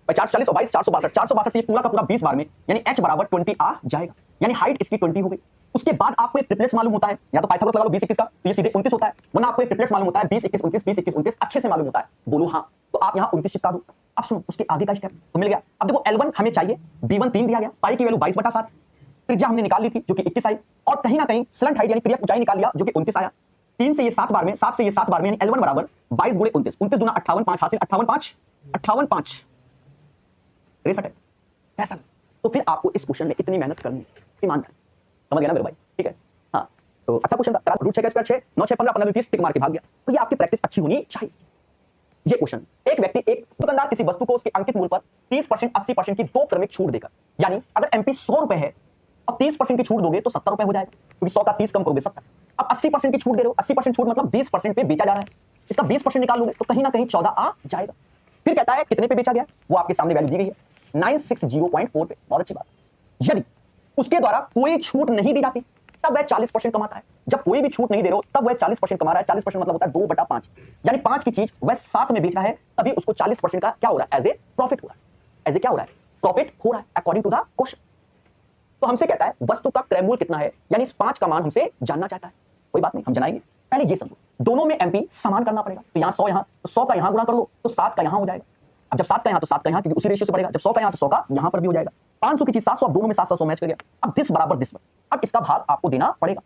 440 और 22 462, 462 से ये पूरा का पूरा 20 बार में, यानी h बराबर 20 आ जाएगा, यानी हाइट इसकी 20 हो गई। उसके बाद आपको एक ट्रिपलेट्स मालूम होता है, या तो पाइथागोरस लगा लो 20 21 का, तो ये सीधे 29 होता है, वरना आपको एक ट्रिपलेट्स मालूम होता है 20 21 29 20 21 29, अच्छे से मालूम होता है, बोलो हाँ, तो आप यहाँ 29 चिपका दो। अब सुनो उसके आगे का स्टेप तो मिल गया। अब देखो L1 हमें चाहिए, B1 3 दिया गया, पाई की वैल्यू 22/7, त्रिज्या हमने निकाल ली थी जो कि 21 आई, और कहीं ना कहीं स्लंट हाइट यानी क्रिया ऊंचाई निकाल लिया जो कि 29 आया। 3 से ये 7 बार में, 7 से ये 7 बार में, यानी L1 बराबर 22 × 29, 29 दूना 58 5 हासिल, 58 5 63 है, ऐसा। तो फिर आपको इस क्वेश्चन में इतनी मेहनत करनी है, ईमानदार, समझ गया ना मेरे भाई, ठीक है। हाँ तो अच्छा क्वेश्चन था, रूट 6 का स्क्वायर 6 9 6 15 15 30 टिक मार के भाग गया, तो ये आपकी प्रैक्टिस अच्छी होनी चाहिए। ये क्वेश्चन, एक व्यक्ति एक दुकानदार किसी वस्तु को उसके अंकित मूल्य पर 30% 80% की 2 क्रमिक छूट देकर, यानी अगर एमपी 100 रुपए है और 30% की छूट दोगे तो 70 रुपए हो जाएगा, क्योंकि 100 का 30 कम करोगे 70। अब 80% की छूट दे रहे हो, 80% छूट मतलब 20% पे बेचा जा रहा है, इसका 20% निकाल लोगे तो कहीं ना कहीं 14 आ जाएगा। फिर कहता है कितने पे बेचा गया, वो आपके सामने वैल्यू दी गई है 960.4 पे। बहुत अच्छी बात। यदि उसके द्वारा कोई छूट नहीं दी जाती तब वह 40% कमाता है। जब कोई भी छूट नहीं दे रहे हो तब वह 40% कमा रहा है। 40% मतलब होता है 2/5, यानी 5 की चीज वह 7 में बेच रहा है, तभी उसको 40% का क्या हो रहा है, एज ए प्रॉफिट हो रहा है। एज ए क्या हो रहा है, प्रॉफिट हो रहा है अकॉर्डिंग टू द क्वेश्चन। तो हमसे कहता है वस्तु का क्रय मूल्य कितना है, यानी इस 5 का मान हमसे जानना चाहता है। कोई बात नहीं, हम जनाएंगे। पहले ये समझो, दोनों में एमपी समान करना पड़ेगा। तो यहाँ 100 यहाँ, तो 100 का यहाँ गुणा कर लो तो 7 का यहाँ हो जाएगा। अब जब 7 का यहाँ तो 7 का यहाँ, क्योंकि उसी रेशियो से बढ़ेगा। जब 100 का यहाँ तो 100 का यहाँ पर भी हो जाएगा। 500 की चीज 700, अब दोनों में 700 मैच कर गया। अब दिस बराबर दिस। अब इसका भाग आपको देना पड़ेगा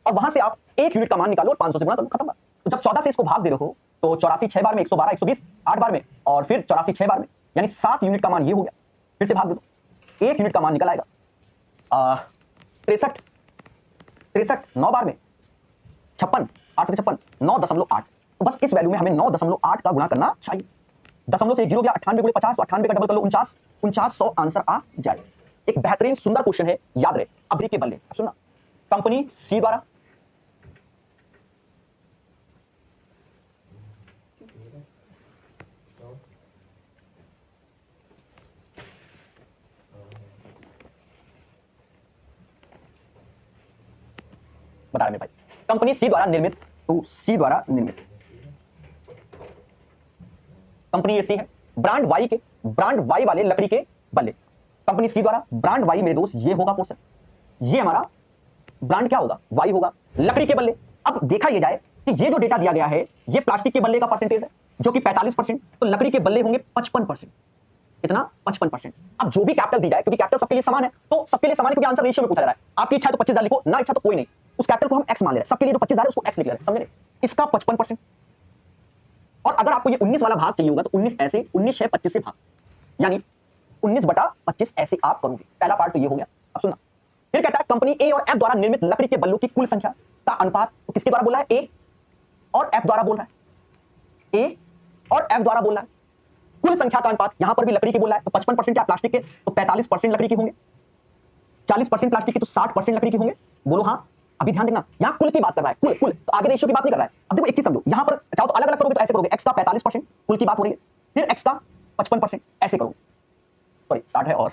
और वहां से आप 1 यूनिट का मान निकालो और 500 से गुणा करो, खत्म बात। तो जब 14 से इसको भाग दे रहे हो तो 84 6 बार में 112, 120 8 बार में, और फिर 84 6 बार में, यानी 7 यूनिट का मान ये हो गया। फिर से भाग दे दो, 1 यूनिट का मान निकल आएगा 63 9 बार में 56 8 से 56 9.8। तो बस इस वैल्यू में हमें 9.8 का गुणा करना चाहिए। दशमलव से 1 जीरो गया, 98 गुणे 50, तो 98 का डबल कर लो 49, 4900 आंसर आ जाएगा। एक बेहतरीन सुंदर क्वेश्चन है, याद रहे, अभी के बल्ले। सुनना, कंपनी सी द्वारा बता रहे भाई, कंपनी सी द्वारा निर्मित, तो सी द्वारा निर्मित कंपनी ये सी है, ब्रांड वाई के, ब्रांड वाई वाले लकड़ी के बल्ले। कंपनी सी द्वारा ब्रांड वाई, मेरे दोस्त ये होगा पोर्शन, ये हमारा ब्रांड क्या होगा, वाई होगा, लकड़ी के बल्ले। अब देखा ये जाए कि ये जो डेटा दिया गया है ये प्लास्टिक के बल्ले का परसेंटेज है जो कि 45%, तो लकड़ी के बल्ले होंगे 55%। कितना, 55%। अब जो भी कैपिटल दी जाए, क्योंकि कैपिटल सबके लिए समान है, तो सबके लिए समान है क्योंकि आंसर रेशियो में पूछा जा रहा है। आपकी इच्छा है तो 25,000 लिखो, ना इच्छा तो कोई नहीं, उस कैपिटल को हम एक्स मान ले रहे हैं। सबके लिए जो 25,000 है उसको एक्स लिख ले रहे हैं, समझ रहे? इसका 55%। और अगर आपको ये 19 वाला भाग चाहिए होगा तो 19 ऐसे, 19 है 25 से भाग, यानी 19/25 ऐसे आप करोगे। पहला पार्ट तो ये हो गया। अब सुनना, फिर कहता है कंपनी ए और एफ द्वारा निर्मित लकड़ी के बल्लों की कुल संख्या का अनुपात, तो किसके द्वारा बोला है, ए और एफ द्वारा बोल रहा है, ए और एफ द्वारा बोल रहा है। कुल संख्या का अनुपात, यहां पर भी लकड़ी की बोल रहा है, तो 55% क्या प्लास्टिक के, तो 45% लकड़ी के होंगे, 40% प्लास्टिक के, तो 60% लकड़ी के होंगे। बोलो हाँ। अभी ध्यान देना, यहां कुल की बात कर रहा है, कुल कुल, तो आगे रेशियो की बात नहीं कर रहा है। अब देखो एक चीज समझो, यहां पर चाहो तो अलग अलग करोगे तो ऐसे करोगे, एक्स का 45% कुल की बात हो रही है, फिर एक्स का 55% ऐसे करोगे, सॉरी 60 है, और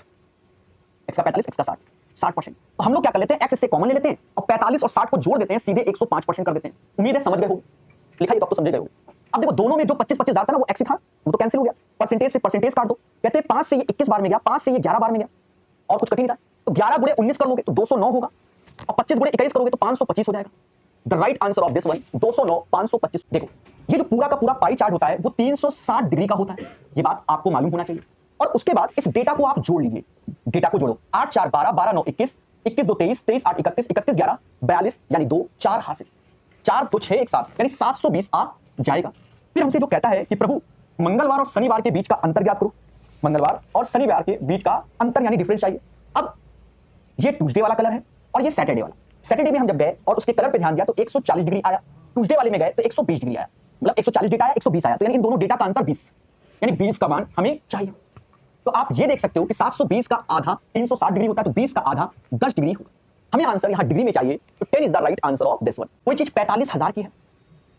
एक्स का 45, एक्स का 60%। तो हम लोग क्या कर लेते हैं, एक्स से कॉमन ले लेते हैं और 45 और 60 को जोड़ देते हैं, सीधे 105% कर देते हैं। उम्मीद है समझ गए होगे, लिखा ही तो आप तो समझ गए होगे। अब देखो दोनों में जो 25 था ना, वो एक्स था, वो तो कैंसिल हो गया, परसेंटेज से परसेंटेज काट दो। कहते हैं 5 से ये 21 बार में गया, 5 से ये 11 बार में गया, और कुछ कठिन था। तो 11 गुणे 19 कर लोगे तो 209 होगा, और 25 गुणे 21 करोगे तो 525 हो जाएगा। The right answer of this one 209 525। देखो ये जो पूरा का पूरा पाई चार्ट होता है वो 360 डिग्री का होता है, ये बात आपको मालूम होना चाहिए। और उसके बाद इस डेटा को आप जोड़ लीजिए, डेटा को जोड़ो, 8 4 12, 12 9 21, 21 2 23, 23 8 31, 31 11 42, यानी 2 4 हासिल, 4 2 6 1 7, यानी 720 आ जाएगा। फिर हमसे जो कहता है कि प्रभु मंगलवार और शनिवार के बीच का अंतर ज्ञात करो, मंगलवार और शनिवार के बीच का अंतर यानी डिफरेंस चाहिए। अब ये ट्यूसडे वाला कलर है और ये सैटरडे वाला। सैटरडे में हम जब गए और उसके कलर पे ध्यान दिया तो 140 डिग्री आया, ट्यूसडे वाले में गए तो 120 डिग्री आया, मतलब 140 डेटा आया, 120 आया, तो यानी इन दोनों डेटा का अंतर 20, यानी 20 का मान हमें चाहिए। तो आप ये देख सकते हो कि 720 का आधा 360 डिग्री होता है, तो 20 का आधा 10 डिग्री होगा। हमें आंसर यहाँ डिग्री में चाहिए, तो 10 is the right answer of this one. कोई चीज 45,000 की है,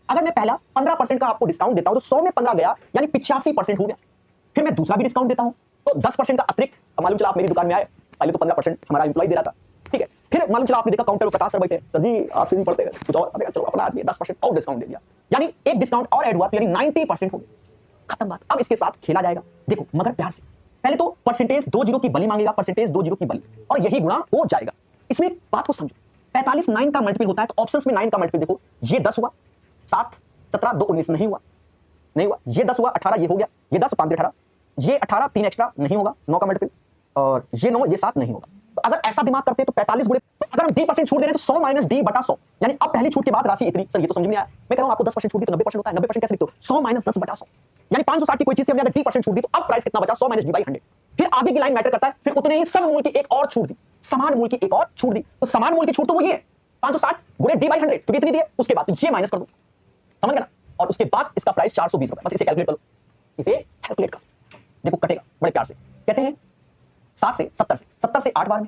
अगर मैं पहला 15% का आपको डिस्काउंट देता हूं तो 100 में 15 गया, यानी 85% हो गया। फिर मैं दूसरा भी डिस्काउंट देता हूं तो 10% का अतिरिक्त, मालूम चला आप मेरी दुकान में आए, पहले तो 15% हमारा एम्प्लॉय दे रहा था, ठीक है, फिर मालूम चला आपने देखा काउंटर पर 50 सर बैठे, सर जी आप सीधी पड़ते कुछ और, अरे चलो अपना आदमी 10% और डिस्काउंट दे दिया, यानी एक डिस्काउंट और ऐड हुआ, यानी 90% हो गया, खत्म बात। अब इसके साथ खेला जाएगा, देखो मगर प्यार से। पहले तो परसेंटेज 2 जीरो की बली मांगेगा, परसेंटेज 2 जीरो की बली, और यही गुणा हो जाएगा। इसमें एक बात को समझो, 45 9 का मल्टीपल होता है, तो ऑप्शंस में 9 का मल्टीपल देखो, ये 10 हुआ, 7 17 2 19 नहीं हुआ, नहीं हुआ, ये 10 हुआ, 18 ये हो गया, ये 10 5 18, ये 18 3 एक्स्ट्रा नहीं होगा, 9 का मल्टीपल, और ये 9 ये 7 नहीं होगा। तो अगर ऐसा दिमाग करते हैं तो 45 गुणे, अगर हम 10% छूट दे रहे हैं तो 100 माइनस डी बटा 100, यानी अब पहली छूट के बाद राशि इतनी। सर ये तो समझ में आया, मैं कह रहा हूं आपको 10% छूट दी तो 90% होता है, 90% कैसे लिखते हो, 100 माइनस 10 बटा 100, यानी 560 की कोई चीज से हमने अगर 10% छूट दी तो अब प्राइस कितना बचा, 100 माइनस डी बाई 100। फिर आगे की लाइन मैटर करता है, फिर उतने ही सम मूल्य की एक और छूट दी, समान मूल्य की एक और छूट दी, तो समान मूल्य की छूट तो वो ये 560 गुणे डी बाई 100, क्योंकि इतनी दी है, उसके बाद ये माइनस कर दो, समझ गए ना, और उसके बाद इसका प्राइस 420 रुपए, बस इसे कैलकुलेट कर लो, इसे कैलकुलेट कर, देखो कटेगा बड़े प्यार से। कहते हैं 7 से 70 से 70 से 8 बार में,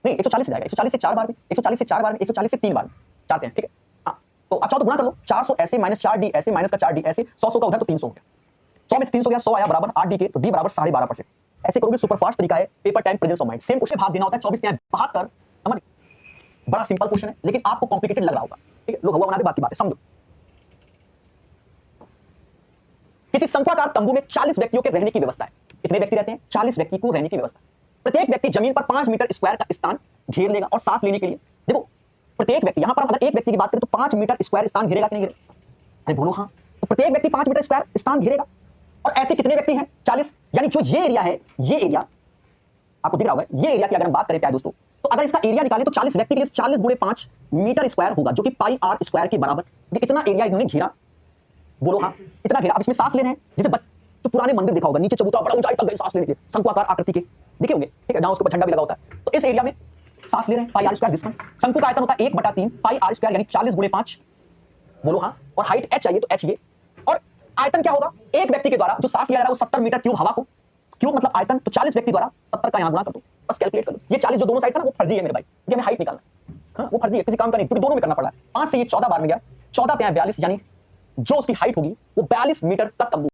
नहीं 140 से जाएगा, 140 से 4 बार में, 140 से 4 बार में, 140 से 3 बार में, चाहते हैं ठीक है, हाँ तो आप चाहो तो गुणा कर लो, 400 ऐसे माइनस 4d ऐसे माइनस का 4d ऐसे, 100 का उधर तो 300 हो गया, 100 में से 300 गया, 100 आया बराबर 8d के, तो d बराबर 12.5%। ऐसे करोगे, सुपर फास्ट तरीका है, paper time presence of mind. Same question भाग देना होता है, 24 में 72, समझ। बड़ा सिंपल क्वेश्चन है, लेकिन आपको कॉम्प्लिकेटेड लग रहा होगा, ठीक है, लोग हवा बना दे, बाकी बातें समझो। किसी शंक्वाकार तंबू में 40 व्यक्तियों के रहने की व्यवस्था है। कितने व्यक्ति रहते हैं? 40 व्यक्ति को रहने की व्यवस्था। प्रत्येक व्यक्ति जमीन पर 5 मीटर स्क्वायर का स्थान घेर लेगा और सांस लेने के लिए, देखो प्रत्येक व्यक्ति, यहां पर अगर एक व्यक्ति की बात करें तो 5 मीटर स्क्वायर स्थान घेरेगा कि नहीं घेरेगा? अरे बोलो हाँ, तो प्रत्येक व्यक्ति 5 मीटर स्क्वायर स्थान घेरेगा। और ऐसे कितने व्यक्ति हैं? 40। यानी जो ये एरिया है, ये एरिया आपको दिख रहा होगा, ये एरिया की अगर हम बात करें प्यारे दोस्तों, तो अगर इसका एरिया निकालें तो 40 व्यक्ति के लिए 40 गुणे 5 मीटर स्क्वायर होगा, जो कि पाई आर स्क्वायर के बराबर। इतना एरिया इन्होंने घेरा, बोलो हाँ, इतना घेरा। अब इसमें सांस ले रहे हैं, जैसे जो पुराने मंदिर देखा होगा, नीचे चबूतरा बड़ा ऊंचाई तक गए सांस लेने के, शंकुआकार आकृति के देखे होंगे, ठीक है, जहां उसके ऊपर झंडा भी लगा होता है। तो इस एरिया में सांस ले रहे हैं, पाई आर स्क्वायर डिस्टेंस। शंकु का आयतन होता है 1/3 पाई आर स्क्वायर, यानी 40 गुणे 5, बोलो हाँ। और हाइट h चाहिए तो h ये, और आयतन क्या होगा? एक व्यक्ति के द्वारा जो सांस लिया जा रहा है वो 70 मीटर क्यूब हवा को, क्यूब मतलब आयतन, तो 40 व्यक्ति द्वारा 70 का यहां गुणा कर दो, बस कैलकुलेट कर दो। ये 40 जो दोनों साइड था ना, वो फर्जी है मेरे भाई, ये हमें हाइट निकालना है, हाँ वो फर्जी है, किसी काम का नहीं, क्योंकि दोनों में करना पड़ रहा है। 5 से ये 14 बार में गया, 14 पे 42, यानी जो उसकी हाइट होगी वो 42 मीटर तक तंबू